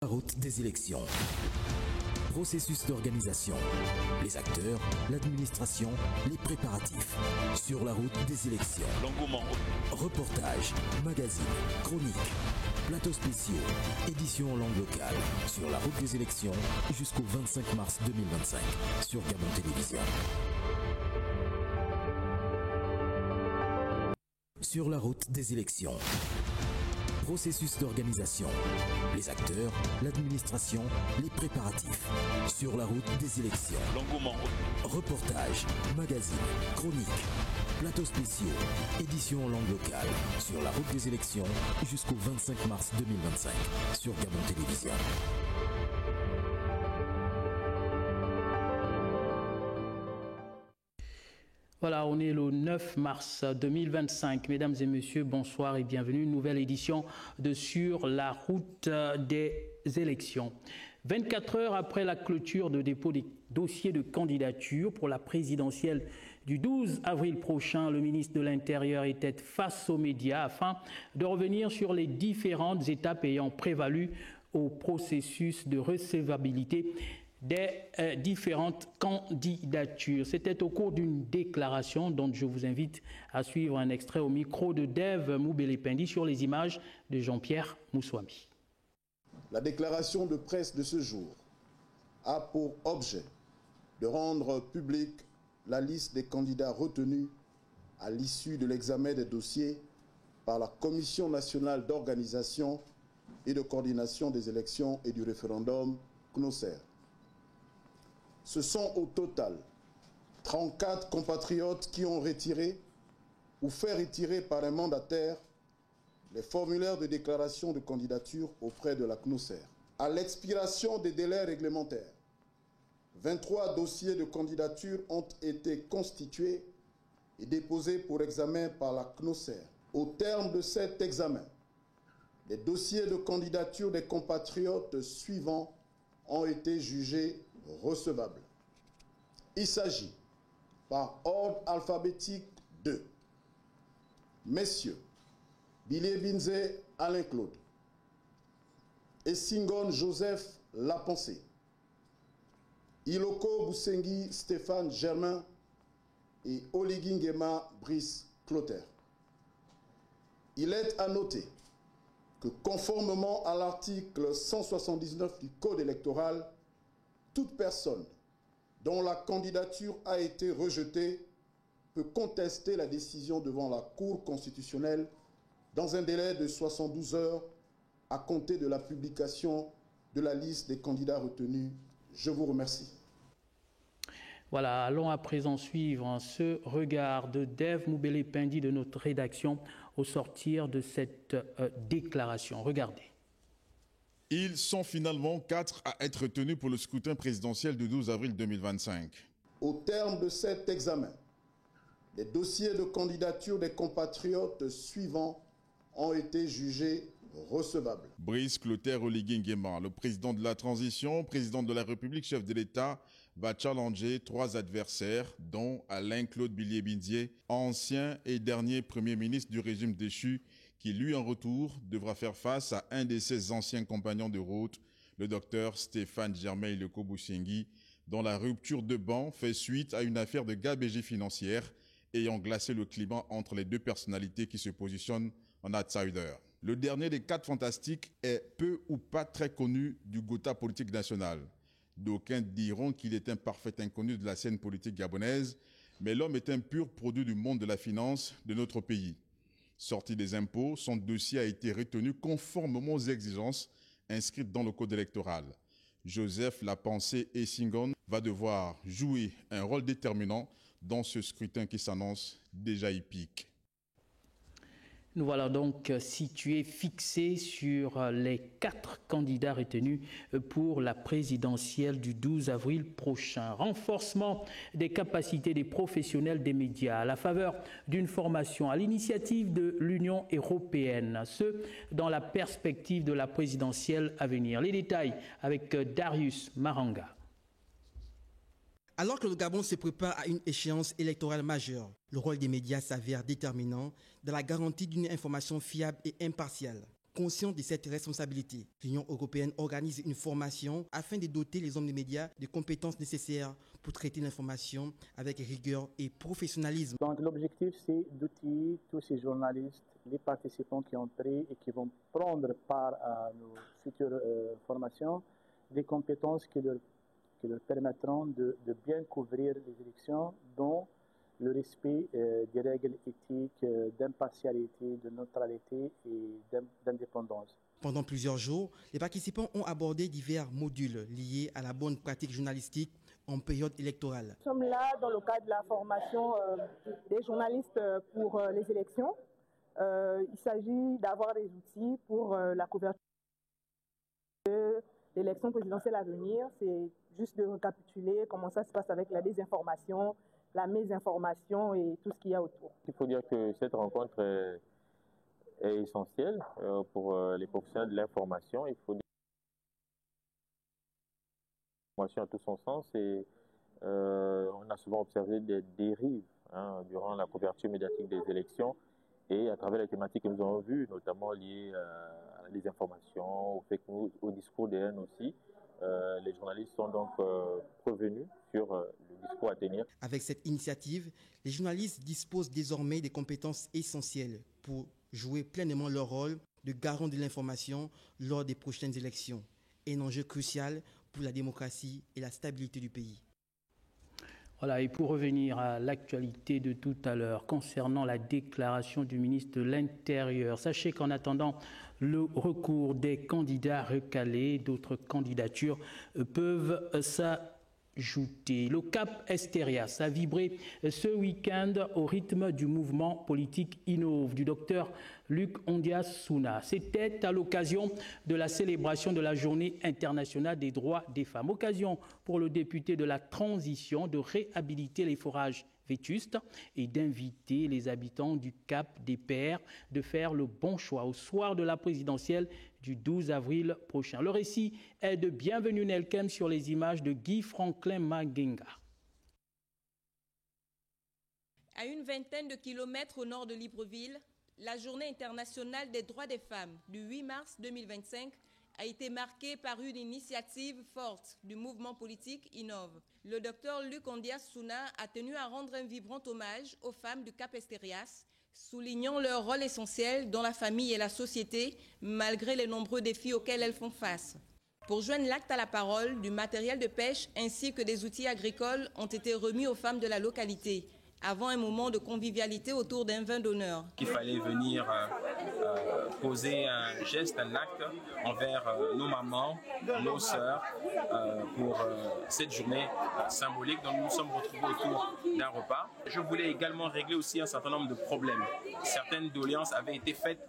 La route des élections. Processus d'organisation. Les acteurs, l'administration, les préparatifs. Sur la route des élections. L'engouement. Reportages, magazines, chroniques, plateaux spéciaux, éditions en langue locale. Sur la route des élections jusqu'au 25 mars 2025. Sur Gabon Télévision. Sur la route des élections. Processus d'organisation. Les acteurs, l'administration, les préparatifs. Sur la route des élections. L'engouement. Reportages, magazines, chroniques, plateaux spéciaux, éditions en langue locale. Sur la route des élections jusqu'au 25 mars 2025. Sur Gabon Télévision. Voilà, on est le 9 mars 2025. Mesdames et messieurs, bonsoir et bienvenue. Une nouvelle édition de Sur la route des élections. 24 heures après la clôture de dépôt des dossiers de candidature pour la présidentielle du 12 avril prochain, le ministre de l'Intérieur était face aux médias afin de revenir sur les différentes étapes ayant prévalu au processus de recevabilité des différentes candidatures. C'était au cours d'une déclaration dont je vous invite à suivre un extrait au micro de Dave Moubele-Pendi sur les images de Jean-Pierre Moussoami. La déclaration de presse de ce jour a pour objet de rendre publique la liste des candidats retenus à l'issue de l'examen des dossiers par la Commission nationale d'organisation et de coordination des élections et du référendum CNOSER. Ce sont au total 34 compatriotes qui ont retiré ou fait retirer par un mandataire les formulaires de déclaration de candidature auprès de la CNOSER. À l'expiration des délais réglementaires, 23 dossiers de candidature ont été constitués et déposés pour examen par la CNOSER. Au terme de cet examen, les dossiers de candidature des compatriotes suivants ont été jugés recevables. Il s'agit, par ordre alphabétique, de Messieurs Biliebinze Alain-Claude, Essingon Joseph Lapensé, Iloko Boussengi Stéphane Germain et Oligingema Brice Clotaire. Il est à noter que conformément à l'article 179 du Code électoral, toute personne dont la candidature a été rejetée peut contester la décision devant la Cour constitutionnelle dans un délai de 72 heures à compter de la publication de la liste des candidats retenus. Je vous remercie. Voilà, allons à présent suivre ce regard de Dave Moubele-Pendi de notre rédaction au sortir de cette déclaration. Regardez. Ils sont finalement 4 à être retenus pour le scrutin présidentiel du 12 avril 2025. Au terme de cet examen, les dossiers de candidature des compatriotes suivants ont été jugés recevables. Brice Clotaire Oligingema, le président de la transition, président de la République, chef de l'État, va challenger 3 adversaires, dont Alain-Claude Biliebinze, ancien et dernier premier ministre du régime déchu, qui lui en retour devra faire face à un de ses anciens compagnons de route, le docteur Stéphane Germain Iloko Boussengi, dont la rupture de banc fait suite à une affaire de gabegie financière ayant glacé le climat entre les deux personnalités qui se positionnent en outsider. Le dernier des 4 fantastiques est peu ou pas très connu du Gotha politique national. D'aucuns diront qu'il est un parfait inconnu de la scène politique gabonaise, mais l'homme est un pur produit du monde de la finance de notre pays. Sorti des impôts, son dossier a été retenu conformément aux exigences inscrites dans le code électoral. Joseph Lapensé Essingon va devoir jouer un rôle déterminant dans ce scrutin qui s'annonce déjà épique. Nous voilà donc situés, fixés sur les 4 candidats retenus pour la présidentielle du 12 avril prochain. Renforcement des capacités des professionnels des médias à la faveur d'une formation à l'initiative de l'Union européenne, ce dans la perspective de la présidentielle à venir. Les détails avec Darius Maranga. Alors que le Gabon se prépare à une échéance électorale majeure, le rôle des médias s'avère déterminant dans la garantie d'une information fiable et impartiale. Conscient de cette responsabilité, l'Union européenne organise une formation afin de doter les hommes des médias de compétences nécessaires pour traiter l'information avec rigueur et professionnalisme. Donc l'objectif, c'est d'outiller tous ces journalistes, les participants qui ont pris et qui vont prendre part à nos futures formations, des compétences qui leur permettront de bien couvrir les élections, dont le respect des règles éthiques, d'impartialité, de neutralité et d'indépendance. Pendant plusieurs jours, les participants ont abordé divers modules liés à la bonne pratique journalistique en période électorale. Nous sommes là dans le cadre de la formation des journalistes pour les élections. Il s'agit d'avoir des outils pour la couverture de l'élection présidentielle à venir. C'est juste de récapituler comment ça se passe avec la désinformation, la mésinformation et tout ce qu'il y a autour. Il faut dire que cette rencontre est essentielle pour les professionnels de l'information. Il faut dire l'information à tout son sens et on a souvent observé des dérives durant la couverture médiatique des élections et à travers les thématiques que nous avons vues, notamment liées à la désinformation, au fake news, au discours des haines aussi. Les journalistes sont donc prévenus sur le discours à tenir. Avec cette initiative, les journalistes disposent désormais des compétences essentielles pour jouer pleinement leur rôle de garant de l'information lors des prochaines élections. Un enjeu crucial pour la démocratie et la stabilité du pays. Voilà, et pour revenir à l'actualité de tout à l'heure, concernant la déclaration du ministre de l'Intérieur, sachez qu'en attendant le recours des candidats recalés, d'autres candidatures peuvent s'ajouter. Le Cap Esterias a vibré ce week-end au rythme du mouvement politique Innove du docteur Luc Ondias-Souna. C'était à l'occasion de la célébration de la Journée internationale des droits des femmes. Occasion pour le député de la transition de réhabiliter les forages vétustes et d'inviter les habitants du Cap des Pères de faire le bon choix au soir de la présidentielle du 12 avril prochain. Le récit est de Bienvenue Nelkem sur les images de Guy Franklin Magenga. À une vingtaine de kilomètres au nord de Libreville, la Journée internationale des droits des femmes du 8 mars 2025 a été marquée par une initiative forte du mouvement politique Innove. Le docteur Luc Ondias-Souna a tenu à rendre un vibrant hommage aux femmes du Cap Esterias, soulignant leur rôle essentiel dans la famille et la société, malgré les nombreux défis auxquels elles font face. Pour joindre l'acte à la parole, du matériel de pêche ainsi que des outils agricoles ont été remis aux femmes de la localité, avant un moment de convivialité autour d'un vin d'honneur. Il fallait venir poser un geste, un acte envers nos mamans, nos sœurs, pour cette journée symbolique dont nous nous sommes retrouvés autour d'un repas. Je voulais également régler aussi un certain nombre de problèmes. Certaines doléances avaient été faites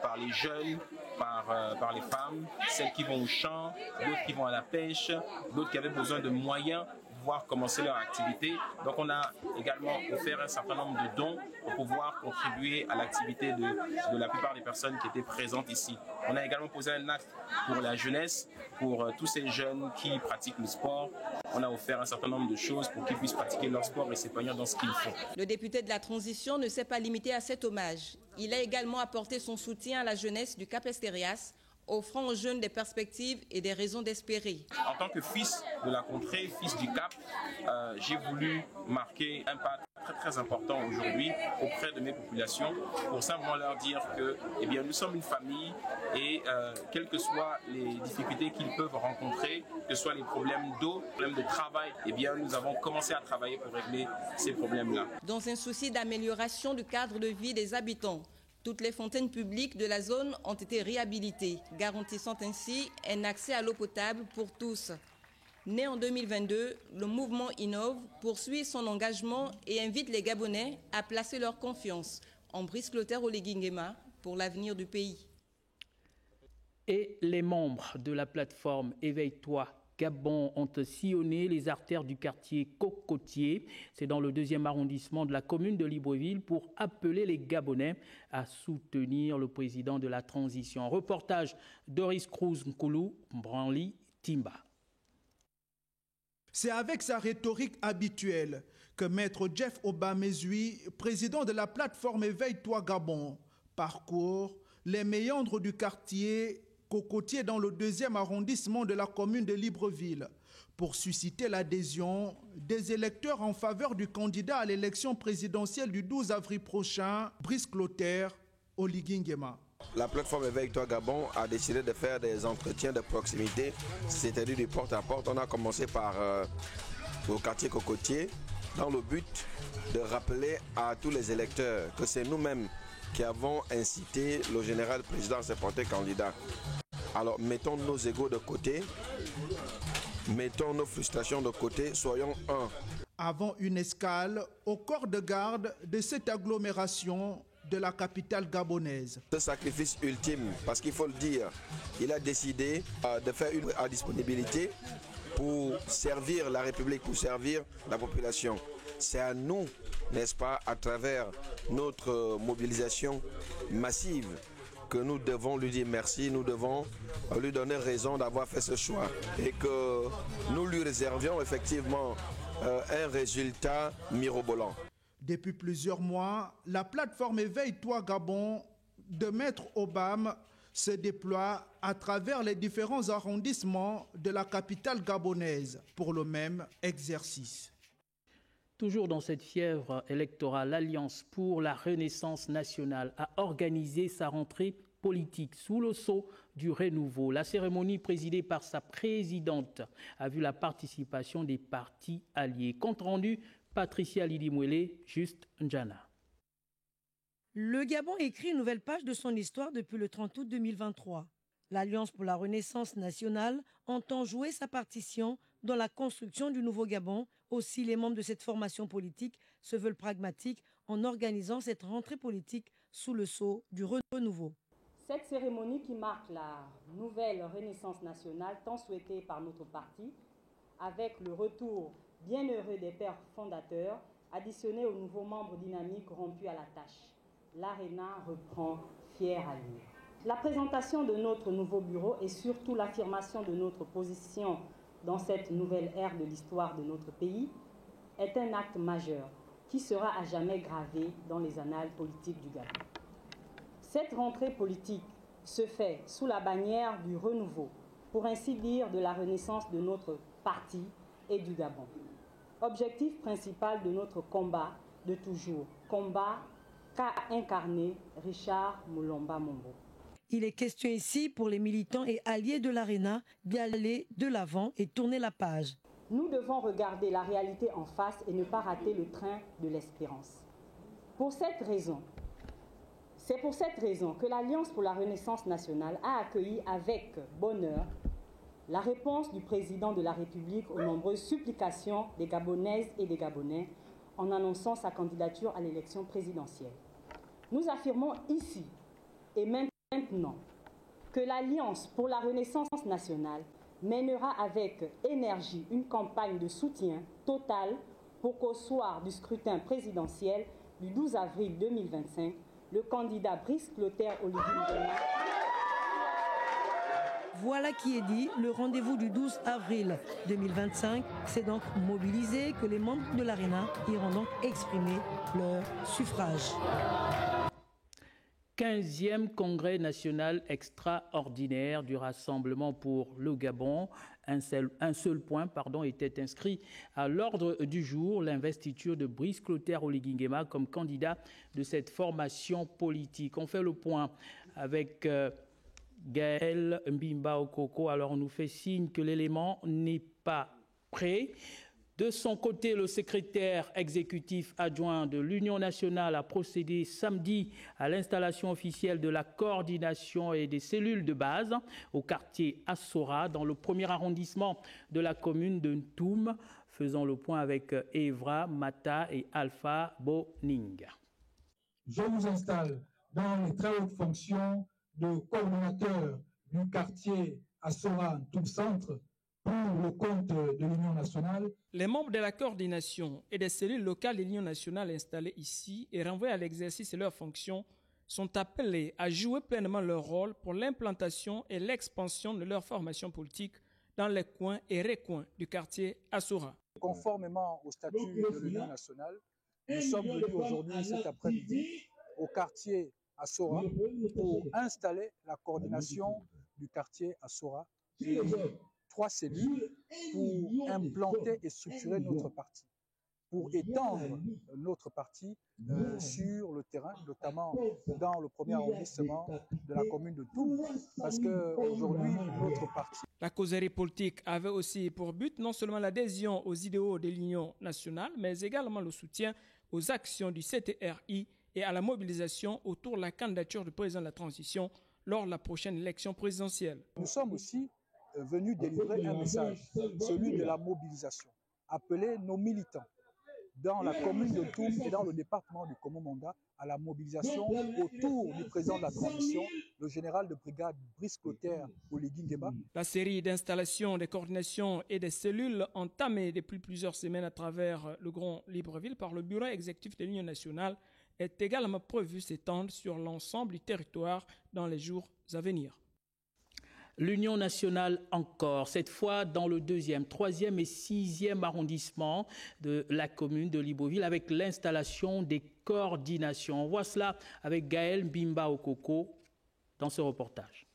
par les jeunes, par les femmes, celles qui vont au champ, d'autres qui vont à la pêche, d'autres qui avaient besoin de moyens pouvoir commencer leur activité. Donc on a également offert un certain nombre de dons pour pouvoir contribuer à l'activité de la plupart des personnes qui étaient présentes ici. On a également posé un acte pour la jeunesse, pour tous ces jeunes qui pratiquent le sport. On a offert un certain nombre de choses pour qu'ils puissent pratiquer leur sport et s'épanouir dans ce qu'ils font. Le député de la transition ne s'est pas limité à cet hommage. Il a également apporté son soutien à la jeunesse du Cap Esterias, offrant aux jeunes des perspectives et des raisons d'espérer. En tant que fils de la contrée, fils du Cap, j'ai voulu marquer un pas très important aujourd'hui auprès de mes populations pour simplement leur dire que nous sommes une famille et quelles que soient les difficultés qu'ils peuvent rencontrer, que ce soit les problèmes d'eau, les problèmes de travail, nous avons commencé à travailler pour régler ces problèmes-là. Dans un souci d'amélioration du cadre de vie des habitants, toutes les fontaines publiques de la zone ont été réhabilitées, garantissant ainsi un accès à l'eau potable pour tous. Né en 2022, le mouvement Innove poursuit son engagement et invite les Gabonais à placer leur confiance en Brice Clotaire Oléguinguema pour l'avenir du pays. Et les membres de la plateforme Éveille-toi Gabon ont sillonné les artères du quartier Cocotier, c'est dans le 2e arrondissement de la commune de Libreville, pour appeler les Gabonais à soutenir le président de la transition. Reportage Doris Cruz Nkoulou, Branly, Timba. C'est avec sa rhétorique habituelle que Maître Jeff Obamezui, président de la plateforme Éveille-toi Gabon, parcourt les méandres du quartier Cocotier dans le 2e arrondissement de la commune de Libreville pour susciter l'adhésion des électeurs en faveur du candidat à l'élection présidentielle du 12 avril prochain, Brice Clotaire Oligui Nguema. La plateforme Éveille Toi Gabon a décidé de faire des entretiens de proximité, c'est-à-dire du porte-à-porte. On a commencé par au quartier Cocotier dans le but de rappeler à tous les électeurs que c'est nous-mêmes qui avons incité le général président à se porter candidat. Alors mettons nos égos de côté, mettons nos frustrations de côté, soyons un. Avant une escale au corps de garde de cette agglomération de la capitale gabonaise. Ce sacrifice ultime, parce qu'il faut le dire, il a décidé de faire une disponibilité pour servir la République, pour servir la population. C'est à nous, n'est-ce pas, à travers notre mobilisation massive, que nous devons lui dire merci, nous devons lui donner raison d'avoir fait ce choix et que nous lui réservions effectivement un résultat mirobolant. Depuis plusieurs mois, la plateforme Éveille Toi Gabon de Maître Obama se déploie à travers les différents arrondissements de la capitale gabonaise pour le même exercice. Toujours dans cette fièvre électorale, l'Alliance pour la Renaissance nationale a organisé sa rentrée politique sous le sceau du renouveau. La cérémonie présidée par sa présidente a vu la participation des partis alliés. Compte rendu, Patricia Lidi-Mouélé, Juste Njana. Le Gabon écrit une nouvelle page de son histoire depuis le 30 août 2023. L'Alliance pour la Renaissance nationale entend jouer sa partition dans la construction du nouveau Gabon. Aussi, les membres de cette formation politique se veulent pragmatiques en organisant cette rentrée politique sous le sceau du renouveau. Cette cérémonie qui marque la nouvelle Renaissance nationale tant souhaitée par notre parti, avec le retour bienheureux des pères fondateurs, additionné aux nouveaux membres dynamiques rompus à la tâche. L'ARENA reprend fière allure. La présentation de notre nouveau bureau et surtout l'affirmation de notre position dans cette nouvelle ère de l'histoire de notre pays est un acte majeur qui sera à jamais gravé dans les annales politiques du Gabon. Cette rentrée politique se fait sous la bannière du renouveau, pour ainsi dire de la renaissance de notre parti et du Gabon. Objectif principal de notre combat de toujours, combat qu'a incarné Richard Moulomba Mombo. Il est question ici pour les militants et alliés de l'ARENA d'aller de l'avant et tourner la page. Nous devons regarder la réalité en face et ne pas rater le train de l'espérance. C'est pour cette raison que l'Alliance pour la Renaissance nationale a accueilli avec bonheur la réponse du président de la République aux nombreuses supplications des Gabonaises et des Gabonais en annonçant sa candidature à l'élection présidentielle. Nous affirmons ici et maintenant que l'Alliance pour la Renaissance nationale mènera avec énergie une campagne de soutien total pour qu'au soir du scrutin présidentiel du 12 avril 2025, le candidat Brice Clotaire Oligui Nguema. Voilà qui est dit, le rendez-vous du 12 avril 2025, c'est donc mobilisé que les membres de l'ARENA iront donc exprimer leur suffrage. 15e congrès national extraordinaire du Rassemblement pour le Gabon. Un seul point était inscrit à l'ordre du jour, l'investiture de Brice Clotaire Oligui Nguema comme candidat de cette formation politique. On fait le point avec Gaël Mbimba Okoko. Alors on nous fait signe que l'élément n'est pas prêt. De son côté, le secrétaire exécutif adjoint de l'Union nationale a procédé samedi à l'installation officielle de la coordination et des cellules de base au quartier Assora, dans le premier arrondissement de la commune de Ntoum. Faisons le point avec Evra Mata et Alpha Boning. Je vous installe dans les très hautes fonctions de coordonnateur du quartier Assora Ntoum Centre pour le compte de l'Union nationale. Les membres de la coordination et des cellules locales de l'Union nationale installées ici et renvoyés à l'exercice de leurs fonctions sont appelés à jouer pleinement leur rôle pour l'implantation et l'expansion de leur formation politique dans les coins et recoins du quartier Assora. Conformément au statut de l'Union nationale, nous sommes venus aujourd'hui, cet après-midi, au quartier à Sora pour installer la coordination du quartier à Sora et 3 cellules pour implanter et structurer notre parti, pour étendre notre parti sur le terrain, notamment dans le premier arrondissement de la commune de Toum, parce qu'aujourd'hui, notre parti... La causerie politique avait aussi pour but non seulement l'adhésion aux idéaux de l'Union nationale, mais également le soutien aux actions du CTRI et à la mobilisation autour de la candidature du président de la transition lors de la prochaine élection présidentielle. Nous sommes aussi venus délivrer un message, celui de la mobilisation, appeler nos militants dans la commune de Toum et dans le département du Komo-Manda à la mobilisation autour du président de la transition, le général de brigade Brice Clotaire Oligui Nguema. La série d'installations, des coordinations et des cellules entamées depuis plusieurs semaines à travers le Grand Libreville par le bureau exécutif de l'Union nationale est également prévue s'étendre sur l'ensemble du territoire dans les jours à venir. L'Union nationale encore, cette fois dans le 2e, 3e et 6e arrondissement de la commune de Libreville avec l'installation des coordinations. On voit cela avec Gaël Bimba Okoko dans ce reportage.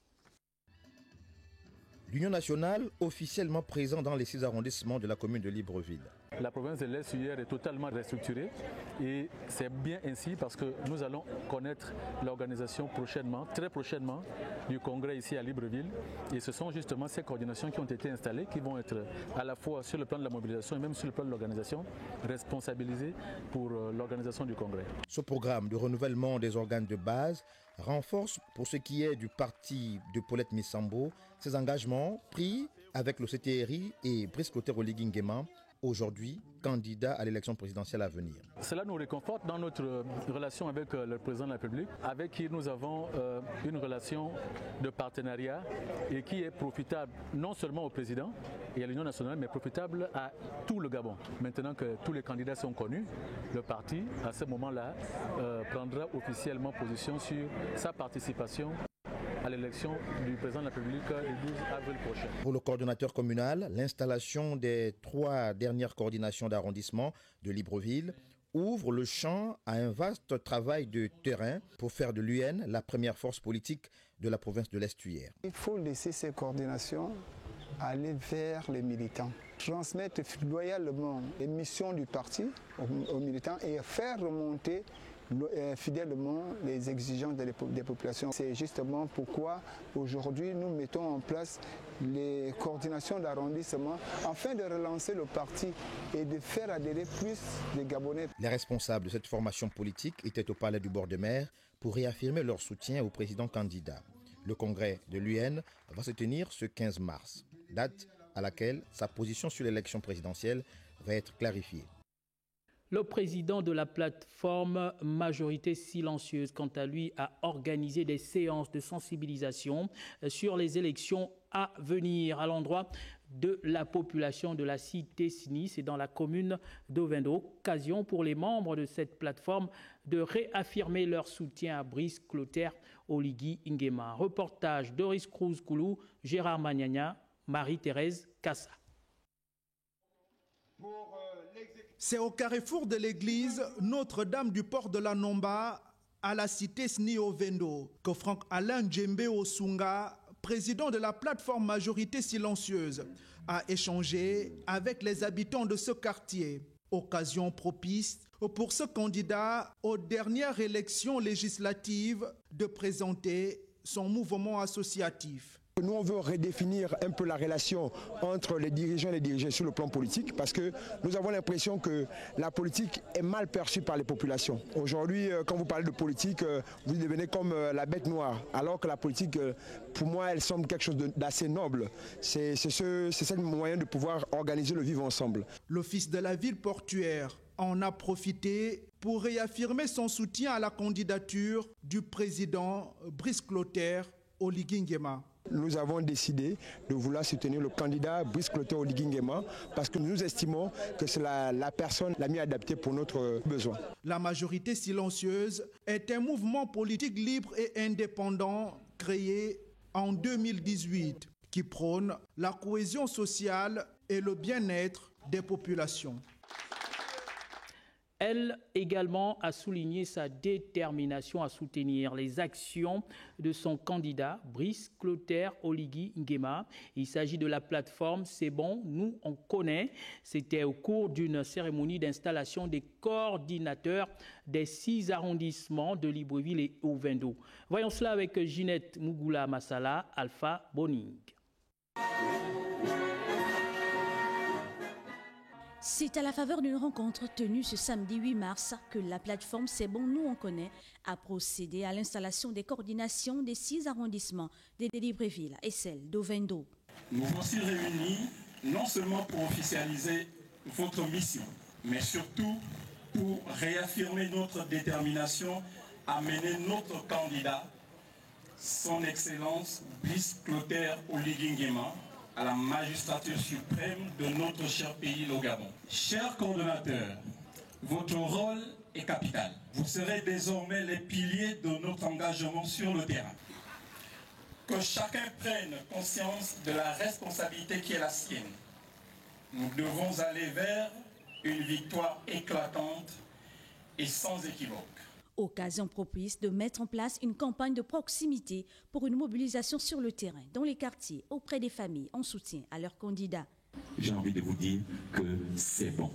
L'Union nationale officiellement présent dans les 6 arrondissements de la commune de Libreville. La province de l'Est hier est totalement restructurée et c'est bien ainsi parce que nous allons connaître l'organisation prochainement, très prochainement, du congrès ici à Libreville. Et ce sont justement ces coordinations qui ont été installées, qui vont être à la fois sur le plan de la mobilisation et même sur le plan de l'organisation, responsabilisées pour l'organisation du congrès. Ce programme de renouvellement des organes de base renforce pour ce qui est du parti de Paulette Missambo ses engagements pris avec le CTRI et Brice Clotaire Oligui Nguema, aujourd'hui candidat à l'élection présidentielle à venir. Cela nous réconforte dans notre relation avec le président de la République, avec qui nous avons une relation de partenariat et qui est profitable non seulement au président et à l'Union nationale, mais profitable à tout le Gabon. Maintenant que tous les candidats sont connus, le parti, à ce moment-là, prendra officiellement position sur sa participation à l'élection du président de la République le 12 avril prochain. Pour le coordonnateur communal, l'installation des 3 dernières coordinations d'arrondissement de Libreville ouvre le champ à un vaste travail de terrain pour faire de l'UN la première force politique de la province de l'Estuaire. Il faut laisser ces coordinations aller vers les militants, transmettre loyalement les missions du parti aux militants et faire remonter fidèlement les exigences des populations. C'est justement pourquoi aujourd'hui nous mettons en place les coordinations d'arrondissement afin de relancer le parti et de faire adhérer plus de Gabonais. Les responsables de cette formation politique étaient au palais du bord de mer pour réaffirmer leur soutien au président candidat. Le congrès de l'UN va se tenir ce 15 mars, date à laquelle sa position sur l'élection présidentielle va être clarifiée. Le président de la plateforme Majorité Silencieuse, quant à lui, a organisé des séances de sensibilisation sur les élections à venir à l'endroit de la population de la cité Sinis et dans la commune d'Ovendo. Occasion pour les membres de cette plateforme de réaffirmer leur soutien à Brice Clotaire Oligui Nguema. Reportage Doris Cruz-Koulou, Gérard Magnagna, Marie-Thérèse Cassa. C'est au carrefour de l'église Notre-Dame du Port de la Nomba, à la cité Sni Ovendo, que Franck-Alain Djembe Osunga, président de la plateforme Majorité Silencieuse, a échangé avec les habitants de ce quartier. Occasion propice pour ce candidat aux dernières élections législatives de présenter son mouvement associatif. Nous, on veut redéfinir un peu la relation entre les dirigeants et les dirigés sur le plan politique parce que nous avons l'impression que la politique est mal perçue par les populations. Aujourd'hui, quand vous parlez de politique, vous devenez comme la bête noire, alors que la politique, pour moi, elle semble quelque chose d'assez noble. C'est ce moyen de pouvoir organiser le vivre ensemble. L'office de la ville portuaire en a profité pour réaffirmer son soutien à la candidature du président Brice Clotaire Oligui Nguema. Nous avons décidé de vouloir soutenir le candidat Brice Clotaire Oligui Nguema parce que nous estimons que c'est la personne la mieux adaptée pour notre besoin. La Majorité Silencieuse est un mouvement politique libre et indépendant créé en 2018 qui prône la cohésion sociale et le bien-être des populations. Elle également a souligné sa détermination à soutenir les actions de son candidat, Brice Clotaire Oligui Nguema. Il s'agit de la plateforme C'est bon, nous on connaît. C'était au cours d'une cérémonie d'installation des coordinateurs des 6 arrondissements de Libreville et Ovendo. Voyons cela avec Ginette Mougoula Massala, Alpha Boning. C'est à la faveur d'une rencontre tenue ce samedi 8 mars que la plateforme C'est bon, nous on connaît a procédé à l'installation des coordinations des 6 arrondissements de Libreville et celle d'Ovendo. Nous voici réunis non seulement pour officialiser votre mission, mais surtout pour réaffirmer notre détermination à mener notre candidat, son Excellence Brice Clotaire Oligui Nguema, à la magistrature suprême de notre cher pays, le Gabon. Chers coordonnateurs, votre rôle est capital. Vous serez désormais les piliers de notre engagement sur le terrain. Que chacun prenne conscience de la responsabilité qui est la sienne. Nous devons aller vers une victoire éclatante et sans équivoque. Occasion propice de mettre en place une campagne de proximité pour une mobilisation sur le terrain, dans les quartiers, auprès des familles, en soutien à leurs candidats. J'ai envie de vous dire que c'est bon.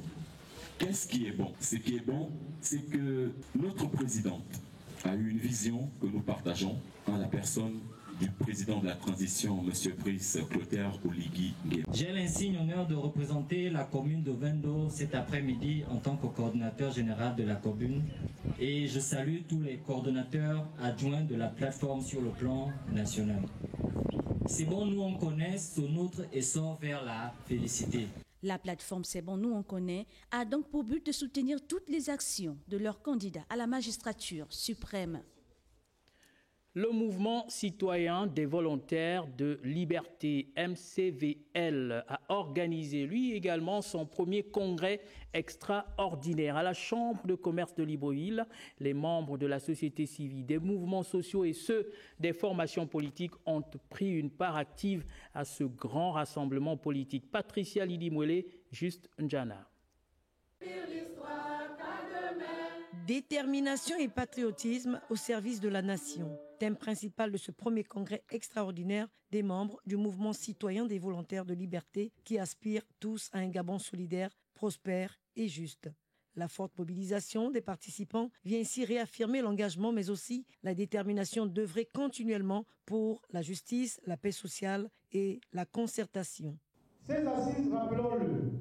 Qu'est-ce qui est bon? Ce qui est bon, c'est que notre présidente a eu une vision que nous partageons en la personne du président de la transition, M. Brice Clotaire Oligui Nguema. J'ai l'insigne honneur de représenter la commune de Ovendo cet après-midi en tant que coordonnateur général de la commune et je salue tous les coordonnateurs adjoints de la plateforme sur le plan national. C'est bon, nous on connaît son autre essor vers la félicité. La plateforme C'est bon, nous on connaît a donc pour but de soutenir toutes les actions de leurs candidats à la magistrature suprême. Le mouvement citoyen des volontaires de liberté, MCVL, a organisé lui également son premier congrès extraordinaire à la Chambre de commerce de Libreville. Les membres de la société civile, des mouvements sociaux et ceux des formations politiques ont pris une part active à ce grand rassemblement politique. Patricia Lidi-Mouélé, Juste Njana. Détermination et patriotisme au service de la nation. Thème principal de ce premier congrès extraordinaire des membres du mouvement citoyen des volontaires de liberté qui aspirent tous à un Gabon solidaire, prospère et juste. La forte mobilisation des participants vient ici réaffirmer l'engagement mais aussi la détermination d'œuvrer continuellement pour la justice, la paix sociale et la concertation. Ces assises, rappelons-le,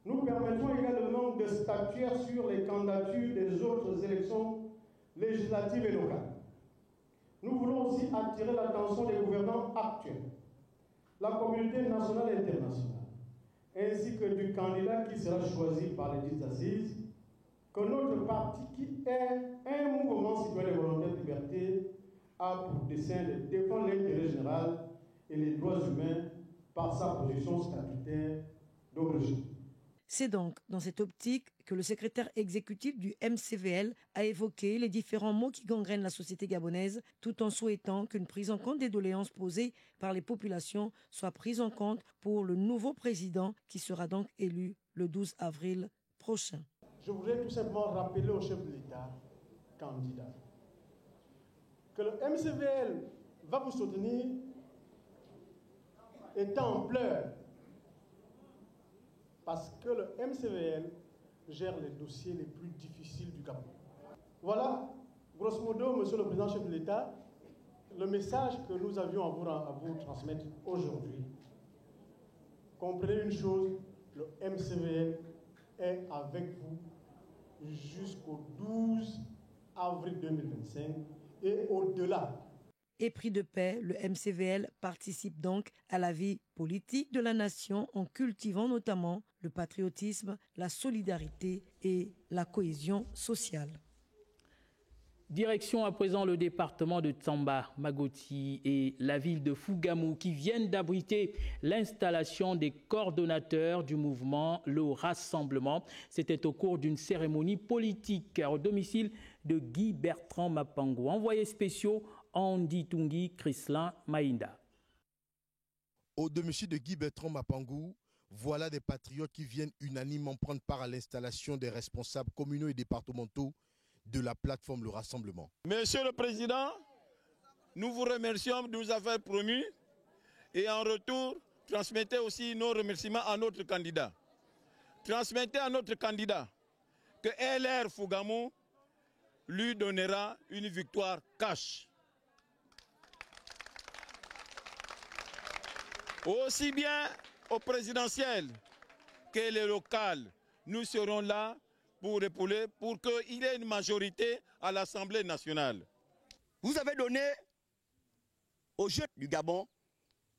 nous permettront également de statuer sur les candidatures des autres élections législatives et locales. Nous voulons aussi attirer l'attention des gouvernants actuels, la communauté nationale et internationale, ainsi que du candidat qui sera choisi par les dites assises, que notre parti, qui est un mouvement citoyen des volontaires de liberté, a pour dessein de défendre l'intérêt général et les droits humains par sa position statutaire d'origine. C'est donc dans cette optique que le secrétaire exécutif du MCVL a évoqué les différents maux qui gangrènent la société gabonaise, tout en souhaitant qu'une prise en compte des doléances posées par les populations soit prise en compte pour le nouveau président qui sera donc élu le 12 avril prochain. Je voudrais tout simplement rappeler au chef de l'État, candidat, que le MCVL va vous soutenir étant en pleurs, parce que le MCVL gère les dossiers les plus difficiles du Gabon. Voilà, grosso modo, Monsieur le Président, chef de l'État, le message que nous avions à vous transmettre aujourd'hui. Comprenez une chose, le MCVL est avec vous jusqu'au 12 avril 2025 et au-delà. Épris de paix, le MCVL participe donc à la vie politique de la nation en cultivant notamment le patriotisme, la solidarité et la cohésion sociale. Direction à présent le département de Tsamba, Magoti et la ville de Fougamou qui viennent d'abriter l'installation des coordonnateurs du mouvement Le Rassemblement. C'était au cours d'une cérémonie politique au domicile de Guy Bertrand Mapango. Envoyés spéciaux Andy Tungi Krislin Maïnda. Au domicile de Guy Bertrand Mapangou, Voilà des patriotes qui viennent unanimement prendre part à l'installation des responsables communaux et départementaux de la plateforme Le Rassemblement. Monsieur le Président, nous vous remercions de nous avoir promus et en retour, transmettez aussi nos remerciements à notre candidat. Transmettez à notre candidat que LR Fougamou lui donnera une victoire cash. Aussi bien au présidentiel que les locales, nous serons là pour épauler, pour qu'il y ait une majorité à l'Assemblée nationale. Vous avez donné aux jeunes du Gabon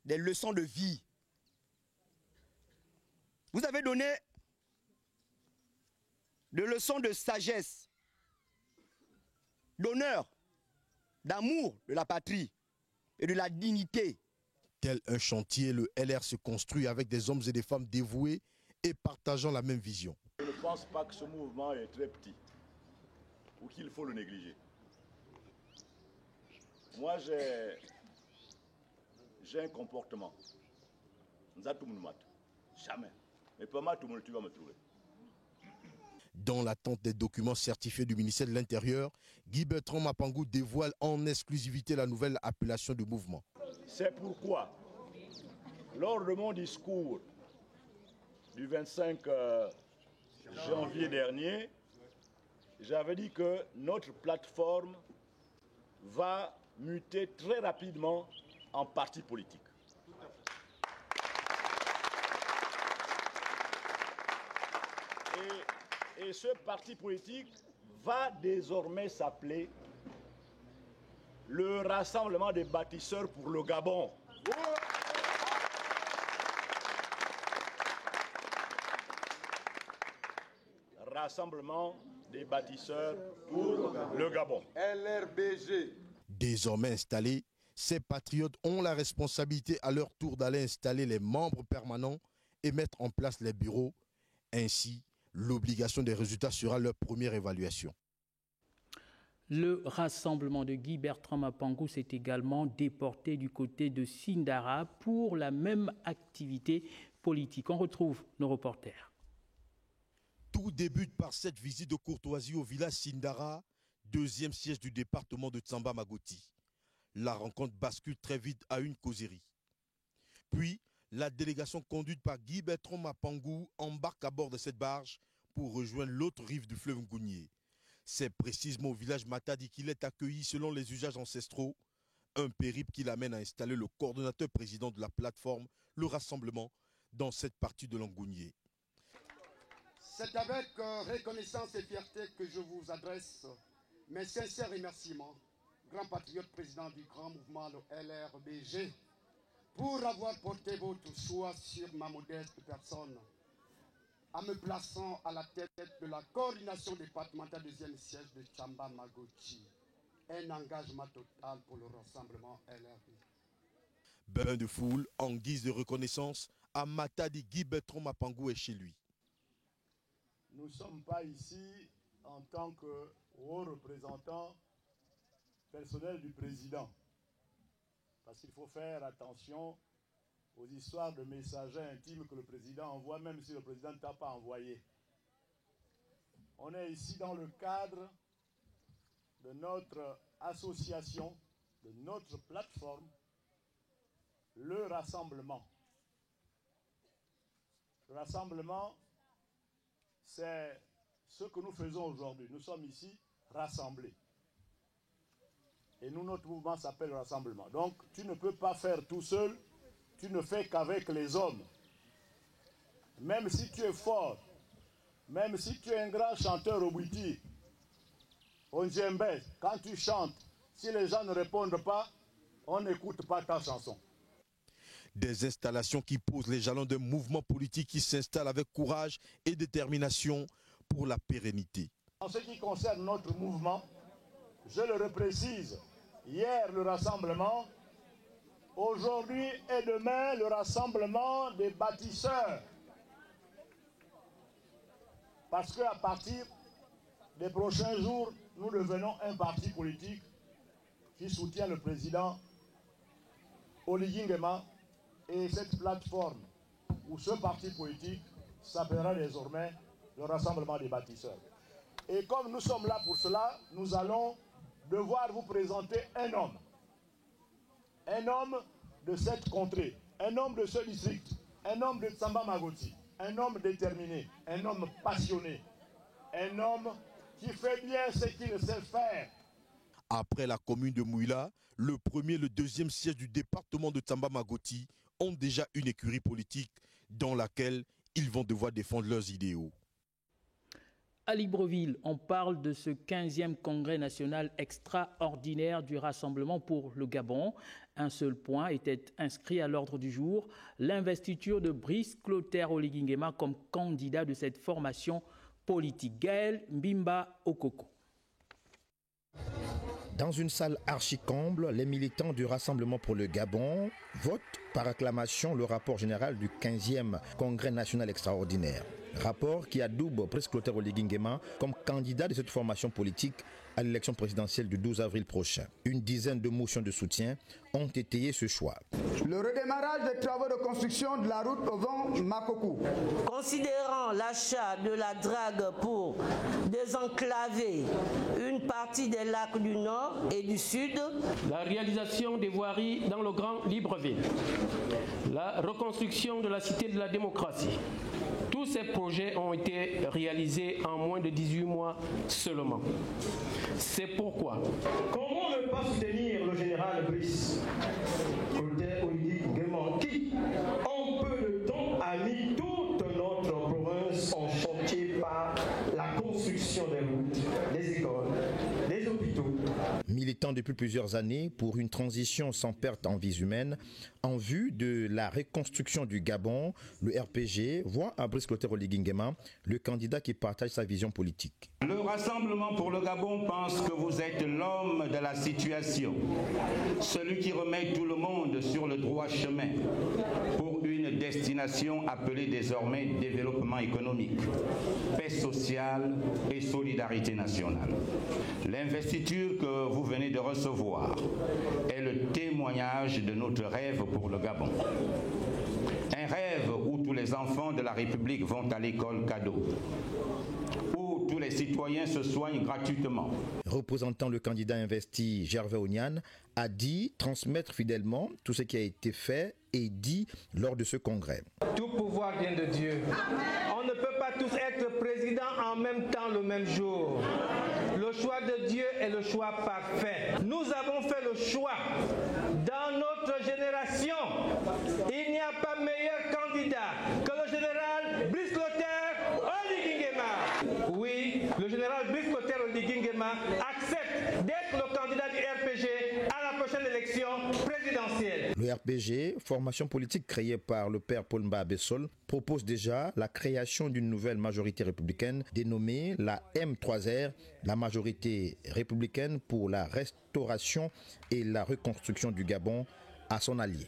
des leçons de vie. Vous avez donné des leçons de sagesse, d'honneur, d'amour de la patrie et de la dignité. Tel un chantier, le LR se construit avec des hommes et des femmes dévoués et partageant la même vision. Je ne pense pas que ce mouvement est très petit ou qu'il faut le négliger. Moi, j'ai un comportement. Jamais. Mais pas mal, tout le monde, tu vas me trouver. Dans l'attente des documents certifiés du ministère de l'Intérieur, Guy Bertrand Mapangou dévoile en exclusivité la nouvelle appellation du mouvement. C'est pourquoi, lors de mon discours du 25 janvier dernier, j'avais dit que notre plateforme va muter très rapidement en parti politique. Et ce parti politique va désormais s'appeler le Rassemblement des bâtisseurs pour le Gabon. Rassemblement des bâtisseurs pour le Gabon. LRBG. Désormais installés, ces patriotes ont la responsabilité à leur tour d'aller installer les membres permanents et mettre en place les bureaux. Ainsi, l'obligation des résultats sera leur première évaluation. Le rassemblement de Guy Bertrand Mapangou s'est également déporté du côté de Sindara pour la même activité politique. On retrouve nos reporters. Tout débute par cette visite de courtoisie au village Sindara, deuxième siège du département de Tsamba-Magoti. La rencontre bascule très vite à une causerie. Puis, la délégation conduite par Guy Bertrand Mapangou embarque à bord de cette barge pour rejoindre l'autre rive du fleuve Ngounié. C'est précisément au village Matadi qu'il est accueilli selon les usages ancestraux, un périple qui l'amène à installer le coordonnateur président de la plateforme, le Rassemblement, dans cette partie de l'Angounié. C'est avec reconnaissance et fierté que je vous adresse mes sincères remerciements, grand patriote président du grand mouvement, le LRBG, pour avoir porté votre choix sur ma modeste personne, en me plaçant à la tête de la coordination départementale deuxième siège de Tsamba-Magoti. Un engagement total pour le rassemblement LRB. Bain de foule, en guise de reconnaissance, à Matadi, Guy Bertrand Mapangou est chez lui. Nous ne sommes pas ici en tant que haut représentant personnel du président. Parce qu'il faut faire attention aux histoires de messagers intimes que le président envoie, même si le président ne t'a pas envoyé. On est ici dans le cadre de notre association, de notre plateforme, le Rassemblement. Le Rassemblement, c'est ce que nous faisons aujourd'hui. Nous sommes ici rassemblés. Et nous, notre mouvement s'appelle le Rassemblement. Donc, tu ne peux pas faire tout seul, tu ne fais qu'avec les hommes. Même si tu es fort, même si tu es un grand chanteur au Bouiti, au djembé, quand tu chantes, si les gens ne répondent pas, on n'écoute pas ta chanson. Des installations qui posent les jalons d'un mouvement politique qui s'installe avec courage et détermination pour la pérennité. En ce qui concerne notre mouvement, je le reprécise, hier le Rassemblement, aujourd'hui et demain le Rassemblement des bâtisseurs. Parce qu'à partir des prochains jours, nous devenons un parti politique qui soutient le président Oligui Nguema et cette plateforme ou ce parti politique s'appellera désormais le Rassemblement des bâtisseurs. Et comme nous sommes là pour cela, nous allons devoir vous présenter un homme de cette contrée, un homme de ce district, un homme de Tsamba Magoti, un homme déterminé, un homme passionné, un homme qui fait bien ce qu'il sait faire. Après la commune de Mouila, le premier et le deuxième siège du département de Tsamba Magoti ont déjà une écurie politique dans laquelle ils vont devoir défendre leurs idéaux. À Libreville, on parle de ce 15e congrès national extraordinaire du Rassemblement pour le Gabon. Un seul point était inscrit à l'ordre du jour, l'investiture de Brice Clotaire Oligui Nguema comme candidat de cette formation politique. Gaël Mbimba Okoko. Dans une salle archi-comble, les militants du Rassemblement pour le Gabon votent par acclamation le rapport général du 15e Congrès national extraordinaire. Rapport qui adoube Brice Clotaire Oligui Nguema comme candidat de cette formation politique à l'élection présidentielle du 12 avril prochain. Une dizaine de motions de soutien ont étayé ce choix. Le redémarrage des travaux de construction de la route Ovon-Makokou. Considérant l'achat de la drague pour désenclaver une partie des lacs du Nord et du Sud. La réalisation des voiries dans le Grand Libreville. La reconstruction de la Cité de la démocratie. Tous ces projets ont été réalisés en moins de 18 mois seulement. C'est pourquoi. Comment ne pas soutenir le général Brice Clotaire Oligui Nguema qui, en peu de temps, a mis toute notre province en chantier par la construction des routes, des écoles, des hôpitaux. Militant depuis plusieurs années pour une transition sans perte en vies humaines, en vue de la reconstruction du Gabon, le RPG voit à Brice Clotaire Oligui Nguema le candidat qui partage sa vision politique. Le Rassemblement pour le Gabon pense que vous êtes l'homme de la situation, celui qui remet tout le monde sur le droit chemin pour une destination appelée désormais développement économique, paix sociale et solidarité nationale. L'investiture que vous venez de recevoir est le témoignage de notre rêve pour le Gabon. Un rêve où tous les enfants de la République vont à l'école cadeau, où tous les citoyens se soignent gratuitement. Représentant le candidat investi Gervais Onyan a dit transmettre fidèlement tout ce qui a été fait et dit lors de ce congrès. Tout pouvoir vient de Dieu. On ne peut pas tous être président en même temps le même jour. Le choix de Dieu est le choix parfait. Nous avons fait le choix. Dans notre génération, il n'y a pas meilleur candidat que le général Brice Clotaire Oligui Nguema. Oui, le général Brice Clotaire Oligui Nguema accepte d'être le candidat du RPG à la prochaine élection présidentielle. Le RPG, formation politique créée par le père Paul Mba Bessol, propose déjà la création d'une nouvelle majorité républicaine dénommée la M3R, la majorité républicaine pour la restauration et la reconstruction du Gabon, à son allié.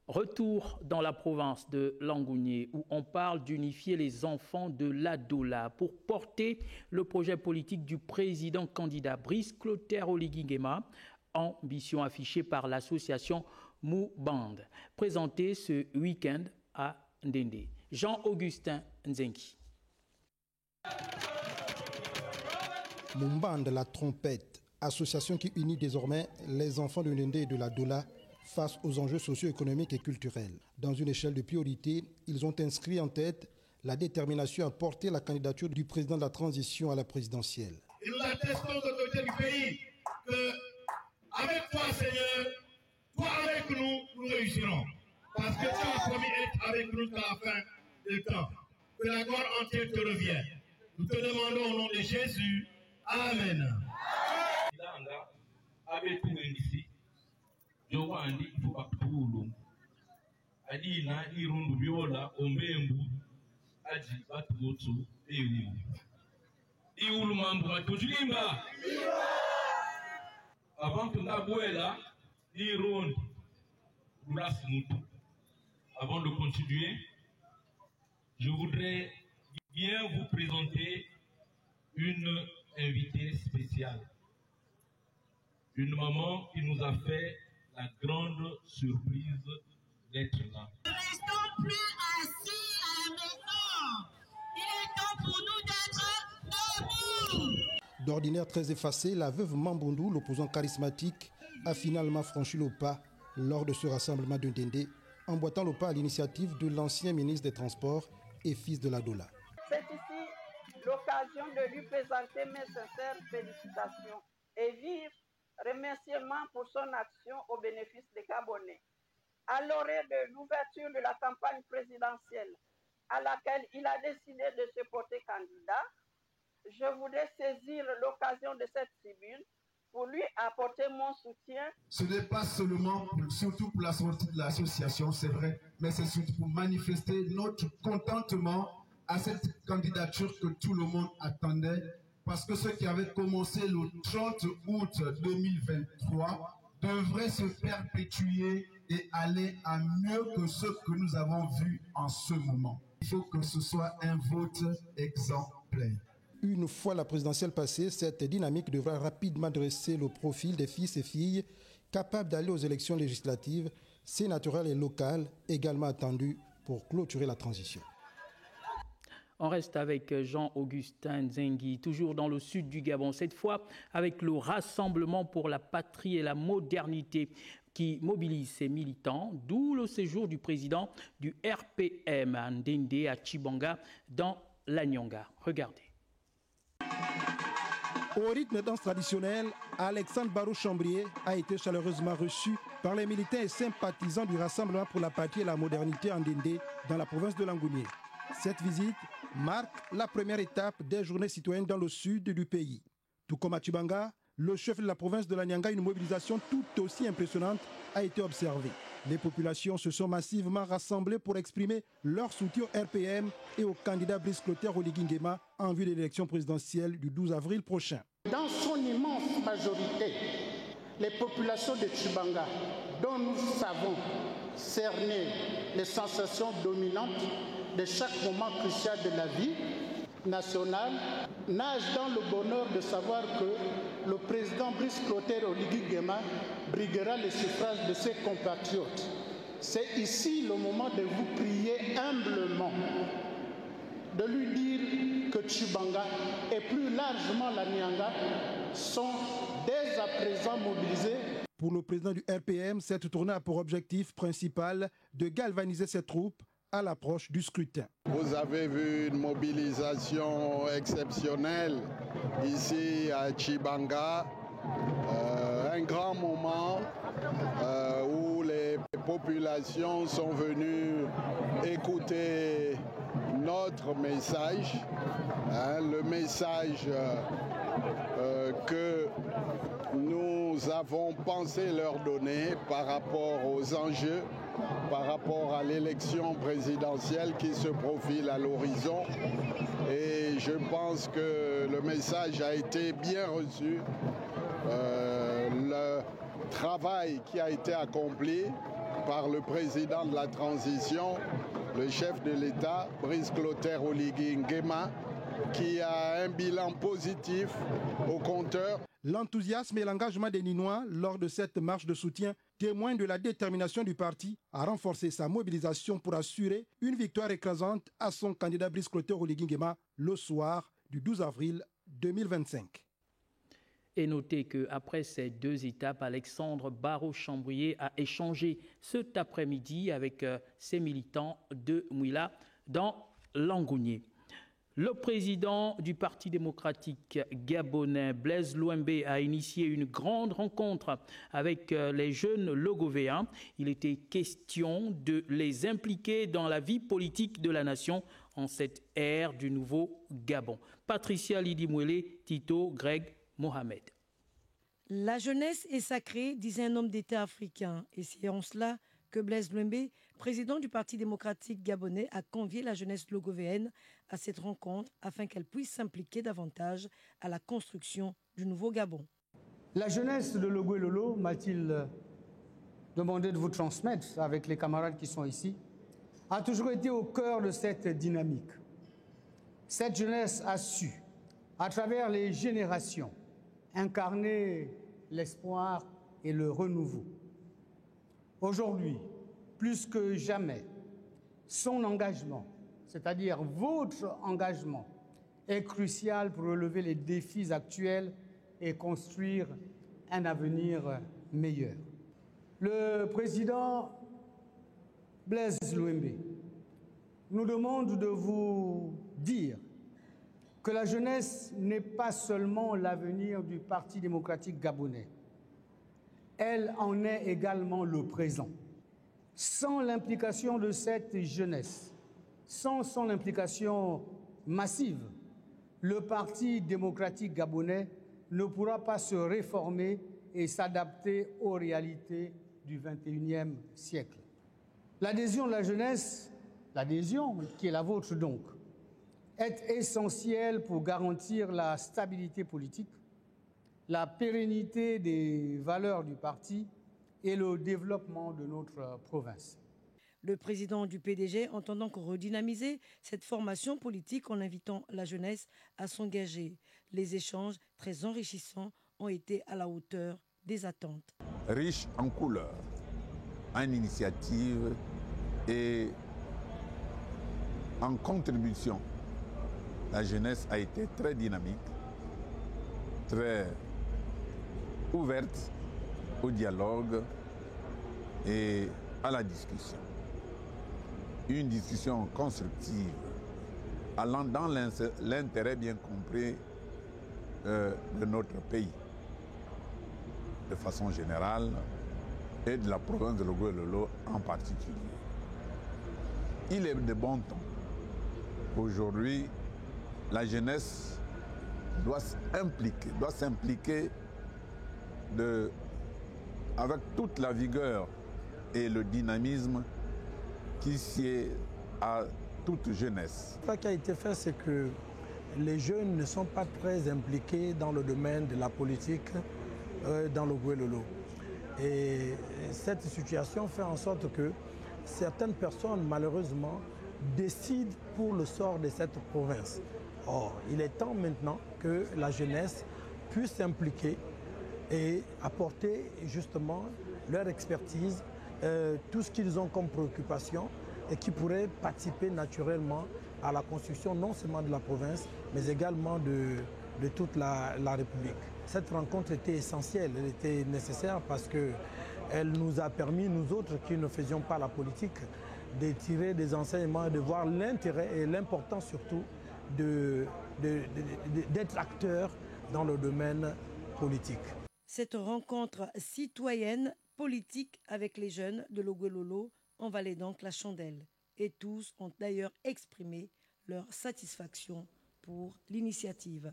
Retour dans la province de Langounié où on parle d'unifier les enfants de l'Adola pour porter le projet politique du président candidat Brice Clotaire Oligui Nguema, ambition affichée par l'association Mouband, présentée ce week-end à Ndende. Jean-Augustin Nzenki. Mouband, la trompette, association qui unit désormais les enfants de Ndende et de l'Adola face aux enjeux socio-économiques et culturels. Dans une échelle de priorité, ils ont inscrit en tête la détermination à porter la candidature du président de la transition à la présidentielle. Et nous attestons aux autorités du pays que, avec toi, Seigneur, toi avec nous, nous réussirons. Parce que tu as promis d'être avec nous jusqu'à la fin du temps. Que la gloire entière te revienne. Nous te demandons au nom de Jésus. Amen. Jowandi fubakulu adina irundu biola ombembu aji batutu ewu iulu mambo matujulimba avant que ngabwela irundi mutu. Avant de continuer, je voudrais bien vous présenter une invitée spéciale, une maman qui nous a fait la grande surprise d'être là. D'ordinaire très effacée, la veuve Mambundu, l'opposant charismatique, a finalement franchi le pas lors de ce rassemblement de Ndende, emboîtant le pas à l'initiative de l'ancien ministre des Transports et fils de la Dola. C'est ici l'occasion de lui présenter mes sincères félicitations et vifs remerciements pour son action au bénéfice des Gabonais. À l'orée de l'ouverture de la campagne présidentielle à laquelle il a décidé de se porter candidat, je voudrais saisir l'occasion de cette tribune pour lui apporter mon soutien. Ce n'est pas seulement, surtout pour la sortie de l'association, c'est vrai, mais c'est surtout pour manifester notre contentement à cette candidature que tout le monde attendait, parce que ce qui avait commencé le 30 août 2023 devrait se perpétuer et aller à mieux que ce que nous avons vu en ce moment. Il faut que ce soit un vote exemplaire. Une fois la présidentielle passée, cette dynamique devra rapidement dresser le profil des fils et filles capables d'aller aux élections législatives, sénatoriales et locales, également attendues pour clôturer la transition. On reste avec Jean-Augustin Nzengi, toujours dans le sud du Gabon, cette fois avec le Rassemblement pour la patrie et la modernité qui mobilise ses militants, d'où le séjour du président du RPM à Ndende, à Tchibanga, dans la Nyanga. Regardez. Au rythme de danse traditionnelle, Alexandre Barou-Chambrier a été chaleureusement reçu par les militants et sympathisants du Rassemblement pour la patrie et la modernité en Ndende, dans la province de Langounié. Cette visite marque la première étape des journées citoyennes dans le sud du pays. Tout comme à Tchibanga, le chef de la province de la Nyanga, une mobilisation tout aussi impressionnante a été observée. Les populations se sont massivement rassemblées pour exprimer leur soutien au RPM et au candidat Brice Clotaire Oligui Nguema en vue de l'élection présidentielle du 12 avril prochain. Dans son immense majorité, les populations de Tchibanga, dont nous savons cerner les sensations dominantes de chaque moment crucial de la vie nationale, nagent dans le bonheur de savoir que le président Brice Clotaire Oligui Nguema briguera les suffrages de ses compatriotes. C'est ici le moment de vous prier humblement, de lui dire que Tchibanga et plus largement la Nyanga sont dès à présent mobilisés. Pour le président du RPM, cette tournée a pour objectif principal de galvaniser ses troupes à l'approche du scrutin. Vous avez vu une mobilisation exceptionnelle ici à Tchibanga, un grand moment où les populations sont venues écouter notre message, le message que nous avons pensé leur donner par rapport aux enjeux, par rapport à l'élection présidentielle qui se profile à l'horizon. Et je pense que le message a été bien reçu. Le travail qui a été accompli par le président de la transition, le chef de l'État, Brice Clotaire Oligui Nguema, qui a un bilan positif au compteur. L'enthousiasme et l'engagement des Ninois lors de cette marche de soutien témoignent de la détermination du parti à renforcer sa mobilisation pour assurer une victoire écrasante à son candidat Brice Clotaire Oligui Nguema le soir du 12 avril 2025. Et notez qu'après ces deux étapes, Alexandre Barou-Chambrier a échangé cet après-midi avec ses militants de Mouila dans Langounié. Le président du Parti démocratique gabonais, Blaise Louembé, a initié une grande rencontre avec les jeunes logovéens. Il était question de les impliquer dans la vie politique de la nation en cette ère du nouveau Gabon. Patricia Lidi-Mouélé, Tito, Greg, Mohamed. La jeunesse est sacrée, disait un homme d'État africain. Et c'est en cela que Blaise Louembé, président du Parti démocratique gabonais, a convié la jeunesse logovéenne à cette rencontre afin qu'elle puisse s'impliquer davantage à la construction du nouveau Gabon. La jeunesse de Logo et Lolo m'a-t-il demandé de vous transmettre avec les camarades qui sont ici, a toujours été au cœur de cette dynamique. Cette jeunesse a su, à travers les générations, incarner l'espoir et le renouveau. Aujourd'hui, plus que jamais, son engagement, c'est-à-dire votre engagement, est crucial pour relever les défis actuels et construire un avenir meilleur. Le président Blaise Louembe nous demande de vous dire que la jeunesse n'est pas seulement l'avenir du Parti démocratique gabonais, elle en est également le présent. Sans l'implication de cette jeunesse, sans son implication massive, le Parti démocratique gabonais ne pourra pas se réformer et s'adapter aux réalités du XXIe siècle. L'adhésion de la jeunesse, l'adhésion qui est la vôtre donc, est essentielle pour garantir la stabilité politique, la pérennité des valeurs du parti et le développement de notre province. Le président du PDG entend donc redynamiser cette formation politique en invitant la jeunesse à s'engager. Les échanges très enrichissants ont été à la hauteur des attentes. Riche en couleurs, en initiatives et en contribution. La jeunesse a été très dynamique, très ouverte au dialogue et à la discussion. Une discussion constructive, allant dans l'intérêt bien compris de notre pays, de façon générale, et de la province de Logoué-Lolo en particulier. Il est de bon temps. Aujourd'hui, la jeunesse doit s'impliquer avec toute la vigueur et le dynamisme qui sied à toute jeunesse. Ce qui a été fait, c'est que les jeunes ne sont pas très impliqués dans le domaine de la politique dans le Logoué-Lolo. Et cette situation fait en sorte que certaines personnes, malheureusement, décident pour le sort de cette province. Or, il est temps maintenant que la jeunesse puisse s'impliquer et apporter justement leur expertise, tout ce qu'ils ont comme préoccupation et qui pourrait participer naturellement à la construction non seulement de la province, mais également de toute la République. Cette rencontre était essentielle, elle était nécessaire parce qu'elle nous a permis, nous autres qui ne faisions pas la politique, de tirer des enseignements et de voir l'intérêt et l'importance surtout d'être acteur dans le domaine politique. Cette rencontre citoyenne politique avec les jeunes de Logoué-Lolo en valait donc la chandelle. Et tous ont d'ailleurs exprimé leur satisfaction pour l'initiative.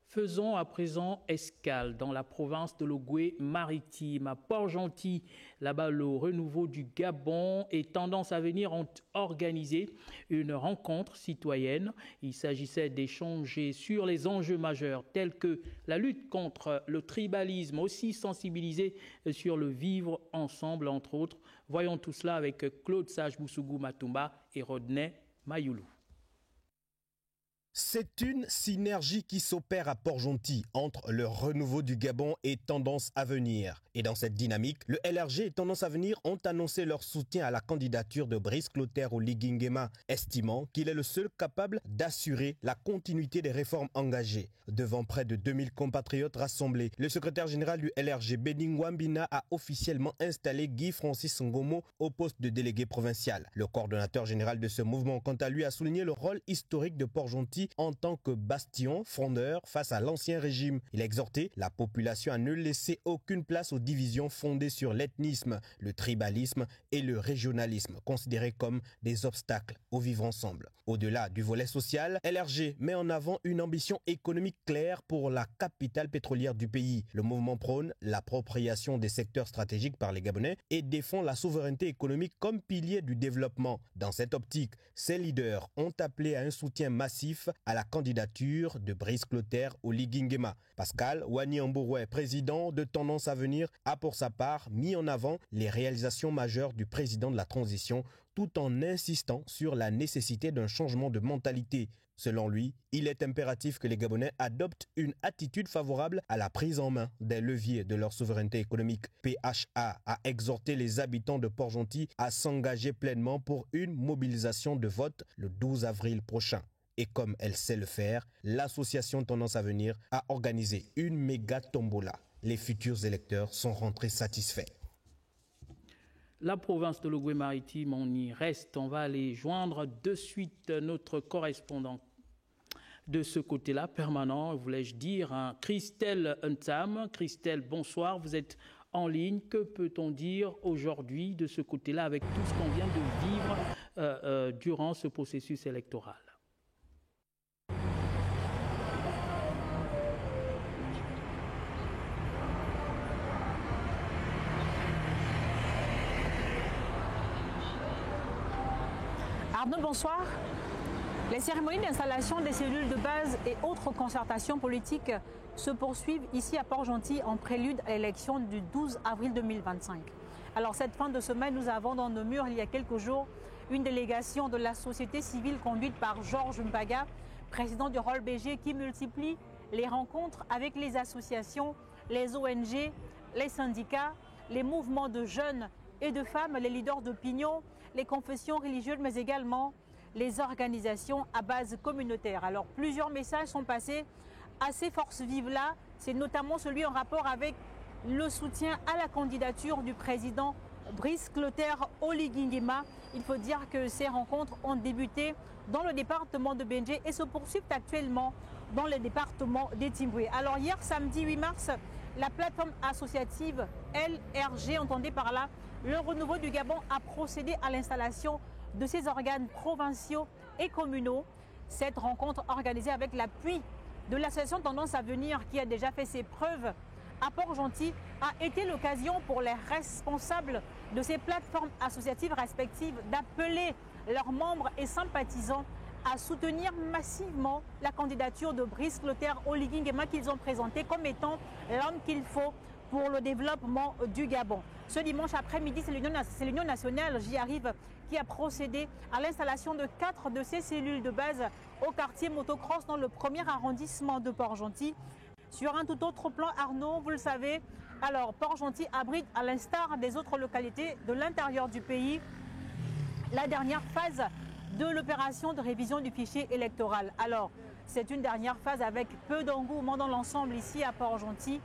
Faisons à présent escale dans la province de Logoué-Maritime. À Port-Gentil, là-bas, le renouveau du Gabon et Tendance à venir ont organisé une rencontre citoyenne. Il s'agissait d'échanger sur les enjeux majeurs tels que la lutte contre le tribalisme, aussi sensibiliser sur le vivre ensemble, entre autres. Voyons tout cela avec Claude Sage-Boussougou-Matumba et Rodney Mayoulou. C'est une synergie qui s'opère à Port-Gentil entre le renouveau du Gabon et Tendance à venir. Et dans cette dynamique, le LRG et Tendance à venir ont annoncé leur soutien à la candidature de Brice Clotaire au Liguingema, estimant qu'il est le seul capable d'assurer la continuité des réformes engagées. Devant près de 2000 compatriotes rassemblés, le secrétaire général du LRG, Béning Wambina, a officiellement installé Guy Francis Ngomo au poste de délégué provincial. Le coordonnateur général de ce mouvement, quant à lui, a souligné le rôle historique de Port-Gentil en tant que bastion frondeur face à l'ancien régime. Il a exhorté la population à ne laisser aucune place aux divisions fondées sur l'ethnisme, le tribalisme et le régionalisme, considérés comme des obstacles au vivre ensemble. Au-delà du volet social, LRG met en avant une ambition économique claire pour la capitale pétrolière du pays. Le mouvement prône l'appropriation des secteurs stratégiques par les Gabonais et défend la souveraineté économique comme pilier du développement. Dans cette optique, ses leaders ont appelé à un soutien massif à la candidature de Brice Clotaire au Liguingema. Pascal Wani-Ambouroué, président de Tendance à venir, a pour sa part mis en avant les réalisations majeures du président de la transition tout en insistant sur la nécessité d'un changement de mentalité. Selon lui, il est impératif que les Gabonais adoptent une attitude favorable à la prise en main des leviers de leur souveraineté économique. PHA a exhorté les habitants de Port-Gentil à s'engager pleinement pour une mobilisation de vote le 12 avril prochain. Et comme elle sait le faire, l'association Tendance à venir a organisé une méga tombola. Les futurs électeurs sont rentrés satisfaits. La province de l'Ogooué-Maritime, on y reste. On va aller joindre de suite notre correspondant de ce côté-là, permanent, voulais-je dire, hein, Christelle Ntsam. Christelle, bonsoir, vous êtes en ligne. Que peut-on dire aujourd'hui de ce côté-là avec tout ce qu'on vient de vivre durant ce processus électoral? Arnaud, bonsoir. Les cérémonies d'installation des cellules de base et autres concertations politiques se poursuivent ici à Port-Gentil en prélude à l'élection du 12 avril 2025. Alors cette fin de semaine, nous avons dans nos murs, il y a quelques jours, une délégation de la société civile conduite par Georges Mpaga, président du ROL-BG, qui multiplie les rencontres avec les associations, les ONG, les syndicats, les mouvements de jeunes et de femmes, les leaders d'opinion, les confessions religieuses, mais également les organisations à base communautaire. Alors plusieurs messages sont passés à ces forces vives-là. C'est notamment celui en rapport avec le soutien à la candidature du président Brice Clotaire Oligui-Nguema. Il faut dire que ces rencontres ont débuté dans le département de Benje et se poursuivent actuellement dans le département d'Etimboué. Alors hier, samedi 8 mars, la plateforme associative LRG, entendez par là le renouveau du Gabon, a procédé à l'installation de ces organes provinciaux et communaux. Cette rencontre organisée avec l'appui de l'association Tendance à venir qui a déjà fait ses preuves à Port-Gentil a été l'occasion pour les responsables de ces plateformes associatives respectives d'appeler leurs membres et sympathisants à soutenir massivement la candidature de Brice Clotaire Oligui-Nguema qu'ils ont présenté comme étant l'homme qu'il faut pour le développement du Gabon. Ce dimanche après-midi, c'est l'Union nationale, j'y arrive, qui a procédé à l'installation de 4 de ces cellules de base au quartier Motocross dans le 1er arrondissement de Port-Gentil. Sur un tout autre plan, Arnaud, vous le savez, alors Port-Gentil abrite, à l'instar des autres localités de l'intérieur du pays, la dernière phase de l'opération de révision du fichier électoral. Alors, c'est une dernière phase avec peu d'engouement dans l'ensemble ici à Port-Gentil,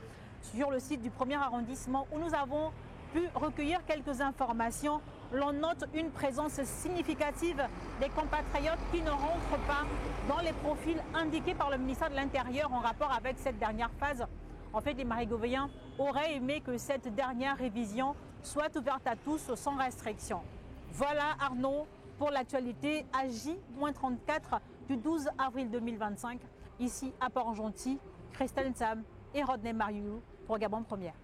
sur le site du 1er arrondissement où nous avons pu recueillir quelques informations. L'on note une présence significative des compatriotes qui ne rentrent pas dans les profils indiqués par le ministère de l'Intérieur en rapport avec cette dernière phase. En fait, les Marigovéens auraient aimé que cette dernière révision soit ouverte à tous sans restriction. Voilà Arnaud pour l'actualité à J-34 du 12 avril 2025, ici à Port-Gentil. Christelle Ntsam et Rodney Mariou pour Gabon Première.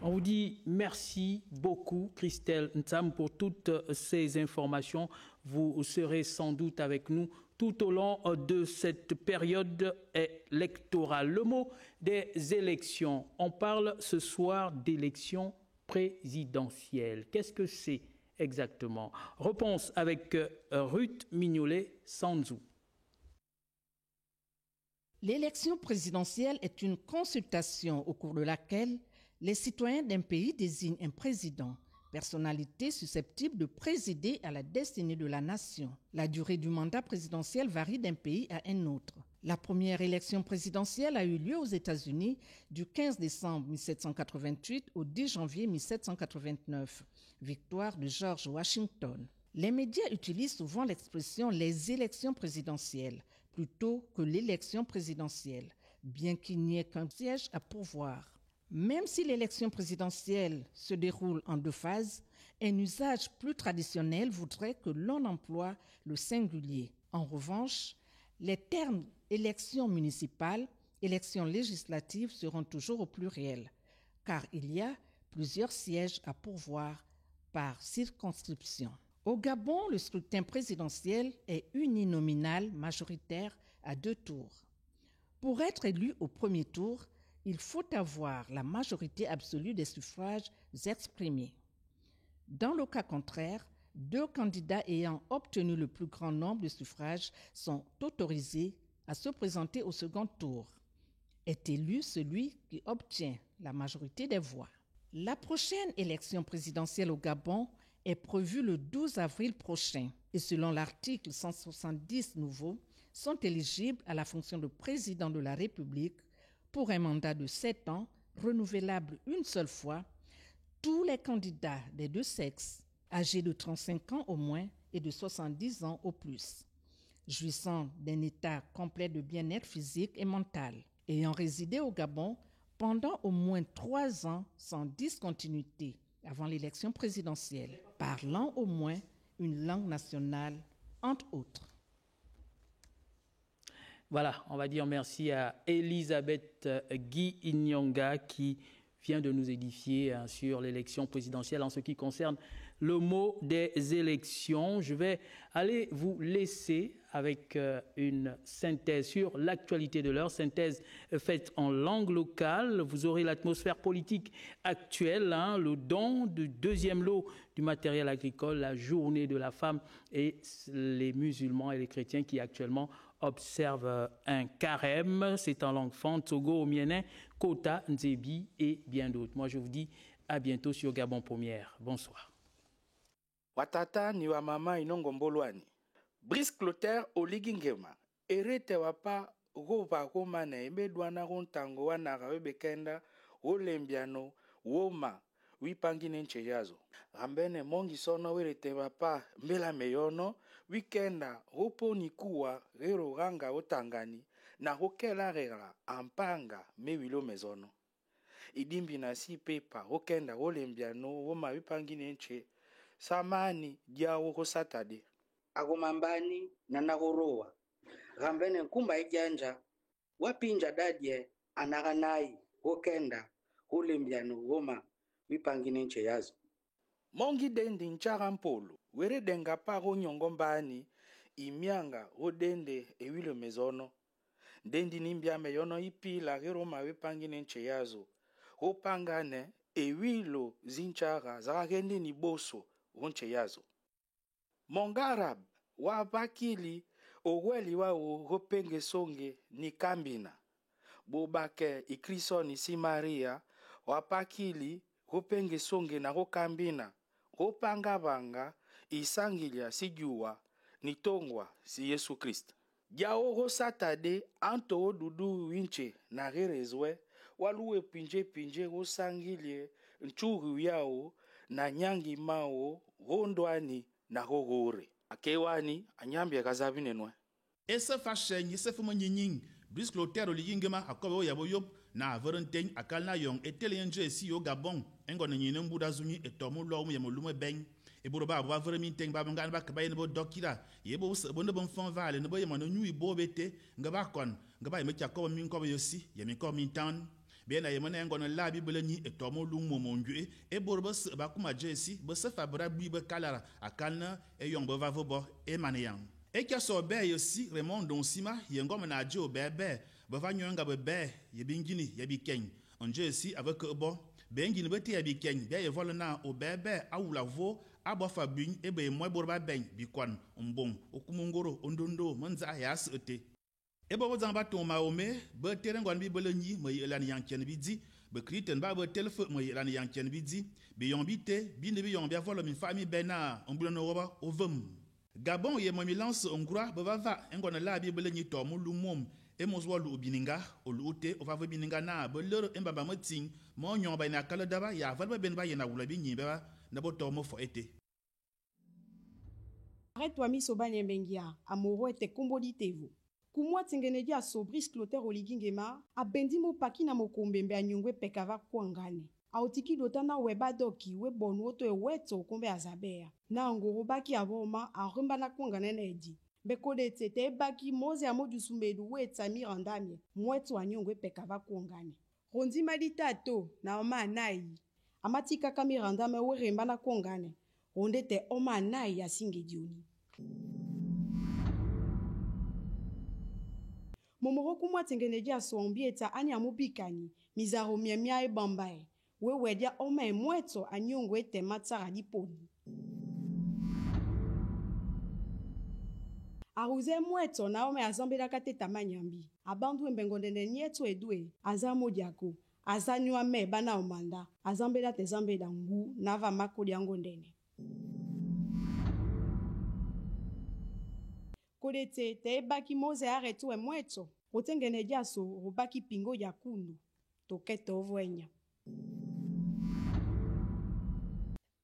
On vous dit merci beaucoup, Christelle Ntsam, pour toutes ces informations. Vous serez sans doute avec nous tout au long de cette période électorale. Le mot des élections. On parle ce soir d'élections présidentielles. Qu'est-ce que c'est exactement? Réponse avec Ruth Mignolet-Sanzou. L'élection présidentielle est une consultation au cours de laquelle les citoyens d'un pays désignent un président, personnalité susceptible de présider à la destinée de la nation. La durée du mandat présidentiel varie d'un pays à un autre. La première élection présidentielle a eu lieu aux États-Unis du 15 décembre 1788 au 10 janvier 1789, victoire de George Washington. Les médias utilisent souvent l'expression « les élections présidentielles » plutôt que l'élection présidentielle, bien qu'il n'y ait qu'un siège à pourvoir. Même si l'élection présidentielle se déroule en 2 phases, un usage plus traditionnel voudrait que l'on emploie le singulier. En revanche, les termes élections municipales, élections législatives seront toujours au pluriel, car il y a plusieurs sièges à pourvoir par circonscription. Au Gabon, le scrutin présidentiel est uninominal majoritaire à 2 tours. Pour être élu au premier tour, il faut avoir la majorité absolue des suffrages exprimés. Dans le cas contraire, 2 candidats ayant obtenu le plus grand nombre de suffrages sont autorisés à se présenter au second tour. Est élu celui qui obtient la majorité des voix. La prochaine élection présidentielle au Gabon est prévu le 12 avril prochain et selon l'article 170 nouveau, sont éligibles à la fonction de président de la République pour un mandat de 7 ans, renouvelable une seule fois, tous les candidats des deux sexes, âgés de 35 ans au moins et de 70 ans au plus, jouissant d'un état complet de bien-être physique et mental, ayant résidé au Gabon pendant au moins 3 ans sans discontinuité avant l'élection présidentielle, parlant au moins une langue nationale, entre autres. Voilà, on va dire merci à Elisabeth Guy-Inyonga qui vient de nous édifier sur l'élection présidentielle en ce qui concerne le mot des élections. Je vais aller vous laisser avec une synthèse sur l'actualité de l'heure, synthèse faite en langue locale. Vous aurez l'atmosphère politique actuelle, le don du deuxième lot du matériel agricole, la journée de la femme et les musulmans et les chrétiens qui actuellement observent un carême. C'est en langue fante, Togo, Omienin, Kota, Nzebi et bien d'autres. Moi, je vous dis à bientôt sur Gabon Première. Bonsoir. Watata ni wa mama inongo mbolwani. Brice Clotaire oligingema. Erete wapa goba goma na emedwana gontango wanara webekenda olembiano woma wipangine nche yazo. Rambene mongi sono werete wapa mbela meyono wikenda hopo nikuwa rero ranga otangani na hokela rera ampanga mewilo mezono. Idimbi na si pepa hokenda olembiano woma wipangine nche samani diawo ko satade agomambani na nagorowa gambene nkumba ejanja wapinja dadie anaganai wokenda ulembiano woma wipangine nche yazo mongi dendi nchara mpolo were denga paro nyongombani imianga odende ewilo mezono dendi nimbia meyono ipila geroma wipangine nche yazo opangane ewilo zinchara zaragendi ni boso ronche yazo. Mongarab wa bakili oweli wa hopenge songe ni kambina. Bobake ikriso ni si Maria wa bakili hopenge songe na hokambina. Hopanga banga isangilia si juwa ni tongwa si Yesu Kristo. Jao ho satade anto ho dudu winche na gerezwe waluwe pinje ho sangilie nchuru yao na nyangi mao rondwani na hogore akewani anyambia kazabine nwa ese fashenyi se fumo nyinying Brice Clotaire oligingema akobo yabo yop na volontaire akalna yong etelenje si au Gabon engone nyine mbuda zunyi etomo lo mu yamolume ben e boroba abo vremi teng ba ngana ba kabaye bo dokira yebo bonde bon fon vale no boye mano nyu bobete ngaba kon ngaba me chakobo min ko yosi yemi ko min tan bien na yemana ngona la bible ni etomo lu momonju e borba ba kuma jesi bo se fabra bibe kalara akalna e yong bo vavo bo e maneyang e kya so be yosi Raymond Donsima yengoma na jo bebe bo va nyonga bebe ye bingini ye bikeng on jesi avec bo bengini beti ye bikeng be ye volna o bebe awula vo abo fabun e be mo borba ben bikwan mbong okumongoro ondondo manza ya sete e bo zamba to maome be terengon bi boloni mo yelan yanken bidi be kriten ba be telefo mo yelan yanken bidi be yombite bi ne bi yombia volo mi fami bena ombulo roba ovum Gabon ye mo milance ongura be va engona la bi boloni to mo lumom e mo zwo lu bininga o lute o va bininga na be lero e baba moting mo nyon ba na kala daba ya va ben ba ye na wula bi nyimbe ba na bo to mo fo ete arrête-toi mi sobanye bengia amoro ete komboditevo kumwa tingeneji a Brice Clotaire oligingema a bendimo paki na mokombembe a nyungwe pekava kwangane a otiki dotana weba doki we bonu oto e weto kombe azabea na ngoro baki aboma a rumba na kwangane na edi bekode tete baki moze a modusumbedu we tsami randamye mweto a nyungwe pekava kwangane rondi madita to na oma anai amatika kamirandame we remba na kwangane ronde te oma anai ya singedioni momoro kumwa tengeneji asombi eta ani amubikani mizaro miemia ebambae we wedia oma emweto anyongo ete matsara diponi aruze mweto na oma azambela kateta manyambi abandu embengondene nyeto edwe azamodiako azanywa me bana omanda azambela te zambela ngu nava makodi angondene kodete te baki moze aretu emweto. Otengene jaso robaki pingo ya kundu. Toketo vwenya.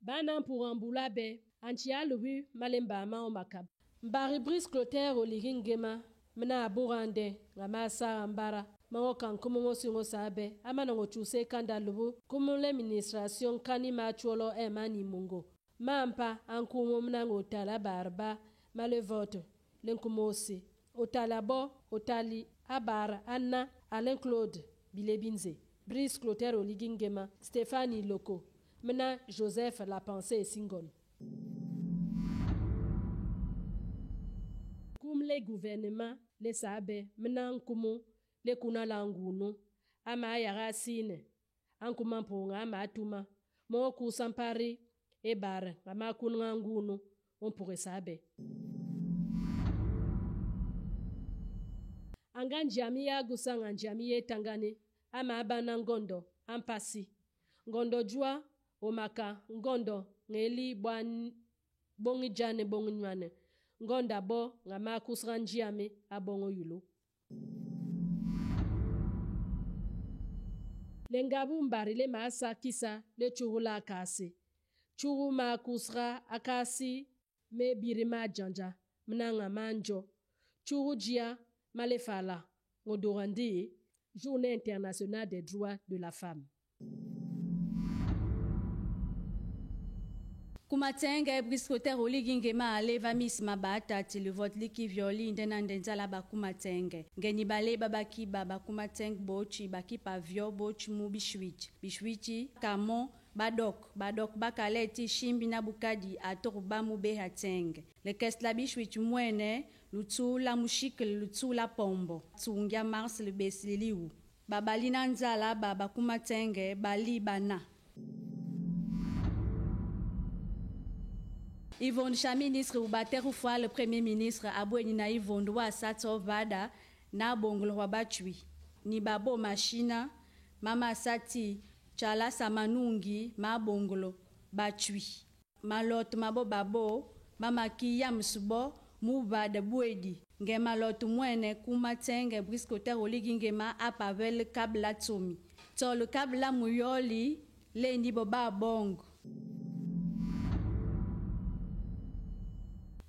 Bana Mpurambula be, Antia Louis Malemba Mao Makab. Mbari Brice Clotaire Oligingema, Mena Aburande, Ramasa Ambara, Maokan Kumongo Sabe, Amanongo Chuse Kanda Lubu, Kumule Administration Kani Machuolo Emani Mungo. Mampa, Ankumo Mnango Tala Barba, Malevote, Lenkumosi, Otalabo, Otali, Abara, Anna, Alain Claude, Bilebinze, Brice Clotaire Oligingema, Stéphanie Loko. Mena Joseph La Pensée Singon. Comme les gouvernements, les sabes, mena nkumu, les kunalangunu, ama yarasine, ankuma ponga ama atuma, mo kusampari, e bar, ama kunangunu, on pourrait saber. Anganjamia gusanganjamie tangane, ama abana ngondo, ampasi. Ngondo jua, omaka, ngondo, ngeli bongi jane bongi nywane. Ngonda bo, ngama kusranjiame, abongo yulo. Lengabu mbari le maasa kisa, le churula akasi. Churu ma kusra akasi, me birima janja, mnanga manjo. Churu jia, malefala, ngodorandi, Journée internationale des droits de la femme. Kumatenge Brice Clotaire Oligingema aleva miss mabata ati le vote liki violi ndena ndenzala ba kumatenge ngeni bale babaki baba kumatenge bochi baki pavio bochi mu bishwichi kamo badok bakaleti shimbi na bukadi atoruba mu behatenge le kesla bishwichi mwene lutu la mushikil lutu la pombo tsungia mars le besliliu babalina nzala baba kumatenge bali bana. Yvonne Cha ministre ou bateru fois le premier ministre abweni na Yvonne wa sato vada na bongolo wa bachui ni babo machina mama sati chala samanungi ma bongolo bachui malot mabo babo mama kiya msubo mu vada bwedi nge malot mwene kumatenge Brice Clotaire Oligingema apavel kabla tsomi to le kabla muyoli le ni boba bongo.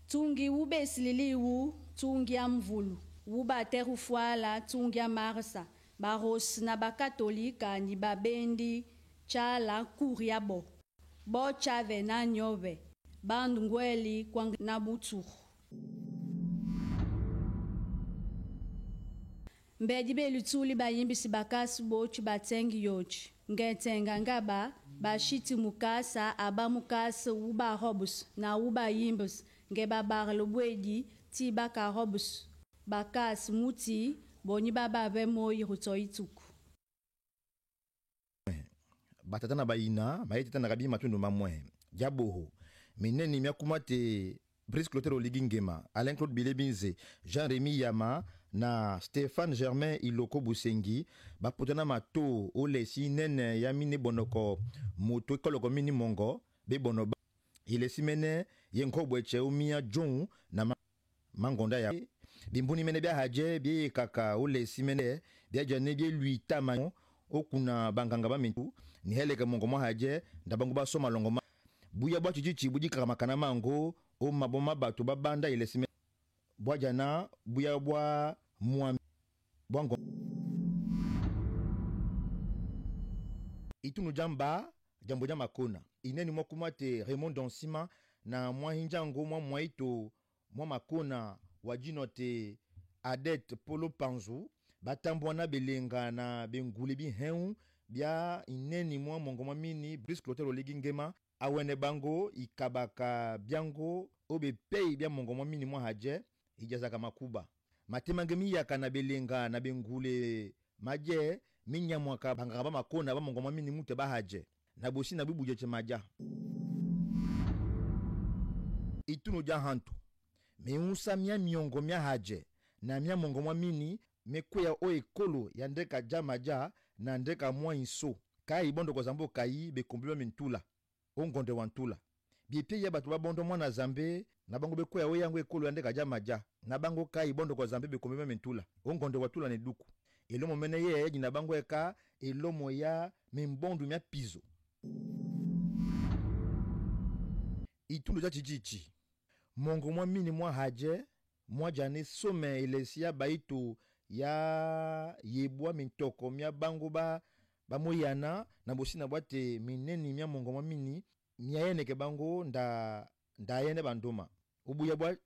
Tungi ube sililiwu, tungi amvulu, uba teru fuala, tungi amarsa, baros na bakatolika ni babendi, chala kuriabo, bo chave na nyove, bandungweli kwang na butu. Mbedi be lutuli ba yimbisi bakasu bochi batengi yochi, ngetenga ngaba, bashiti mukasa, aba mukasa uba hobus, na uba yimbus, ngeba bar lo bwedi ti baka robus bakas muti boni baba ve moi ruto ituku batata na baina maiteta na rabi matundu mamwe jaboho mineni miakumate Brice Clotaire Oligingema, Alain Claude Bilebinze, Jean-Rémy Yama na Stéphane Germain Iloko Busengi bapotana mato olesi nene yamine bonoko moto koloko mini mongo be bonoba ile simene yenko bweche umia jon na mangonda ya bimbuni mene bia haje bia kaka ole simene bia jane bia lui tama okuna banganga ba mintu ni heleke mongo mo haje ndabango ba soma longo ma buya bwa chichichi buji kama kana mango o maboma batu babanda ile simene bwa jana buya bwa mwa bwango itunu jamba jambo jama kona ineni mokumate Raymond Donsima na mwa hinjango mwa mwaito mwa makona wajinote Adet Polo Panzu batambwana belenga na bengule bi hen bia ineni mwa mongo mwa mini Brice Clotaire Oligingema awene bango ikabaka biango obe pei bia mongo mwa mini mwa haje ijazaka makuba matemangemi yaka na belenga na bengule maje minya mwaka bangaba makona ba mongo mwa mini mute ba haje na bosi na bibuje chemaja ituno jahanto me unsa mia miongo mia haje na mia mongo mwa mini mekweya o ekolo ya ndeka jamaja na ndeka mwa inso kai bondo ko zambo kai be komplima mintula ongonde wantula bipie ya batu babondo mwana zambe na bango bekwea we yango ekolo yande kaja maja na bango kai bondo kwa zambe bekombe mentula ongondo watula ne duku elomo mene ye na bango eka elomo ya membondu mya pizo itulu ja chichichi mongo mwa mini mwa haje mwa jane some elesia baitu ya yebwa mintoko mya bango ba moyana na bosina bwate mineni mya mongo mwa mini mya yene ke bango nda yene bandoma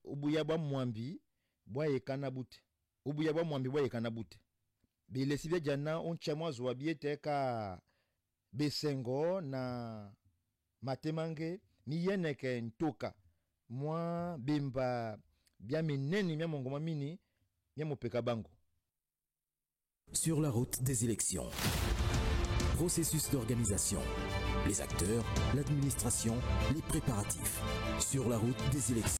ubuya bwa mwambi bwa yekana bute ubuya bwa mwambi bwa yekana bute bilesi bya jana oncha mwa zwa biete ka besengo na matemange mi yene ke ntoka mwa bimba bya mineni mya mongo mwa mini mya mopeka bango. Sur la route des élections. Processus d'organisation. Les acteurs, l'administration, les préparatifs. Sur la route des élections.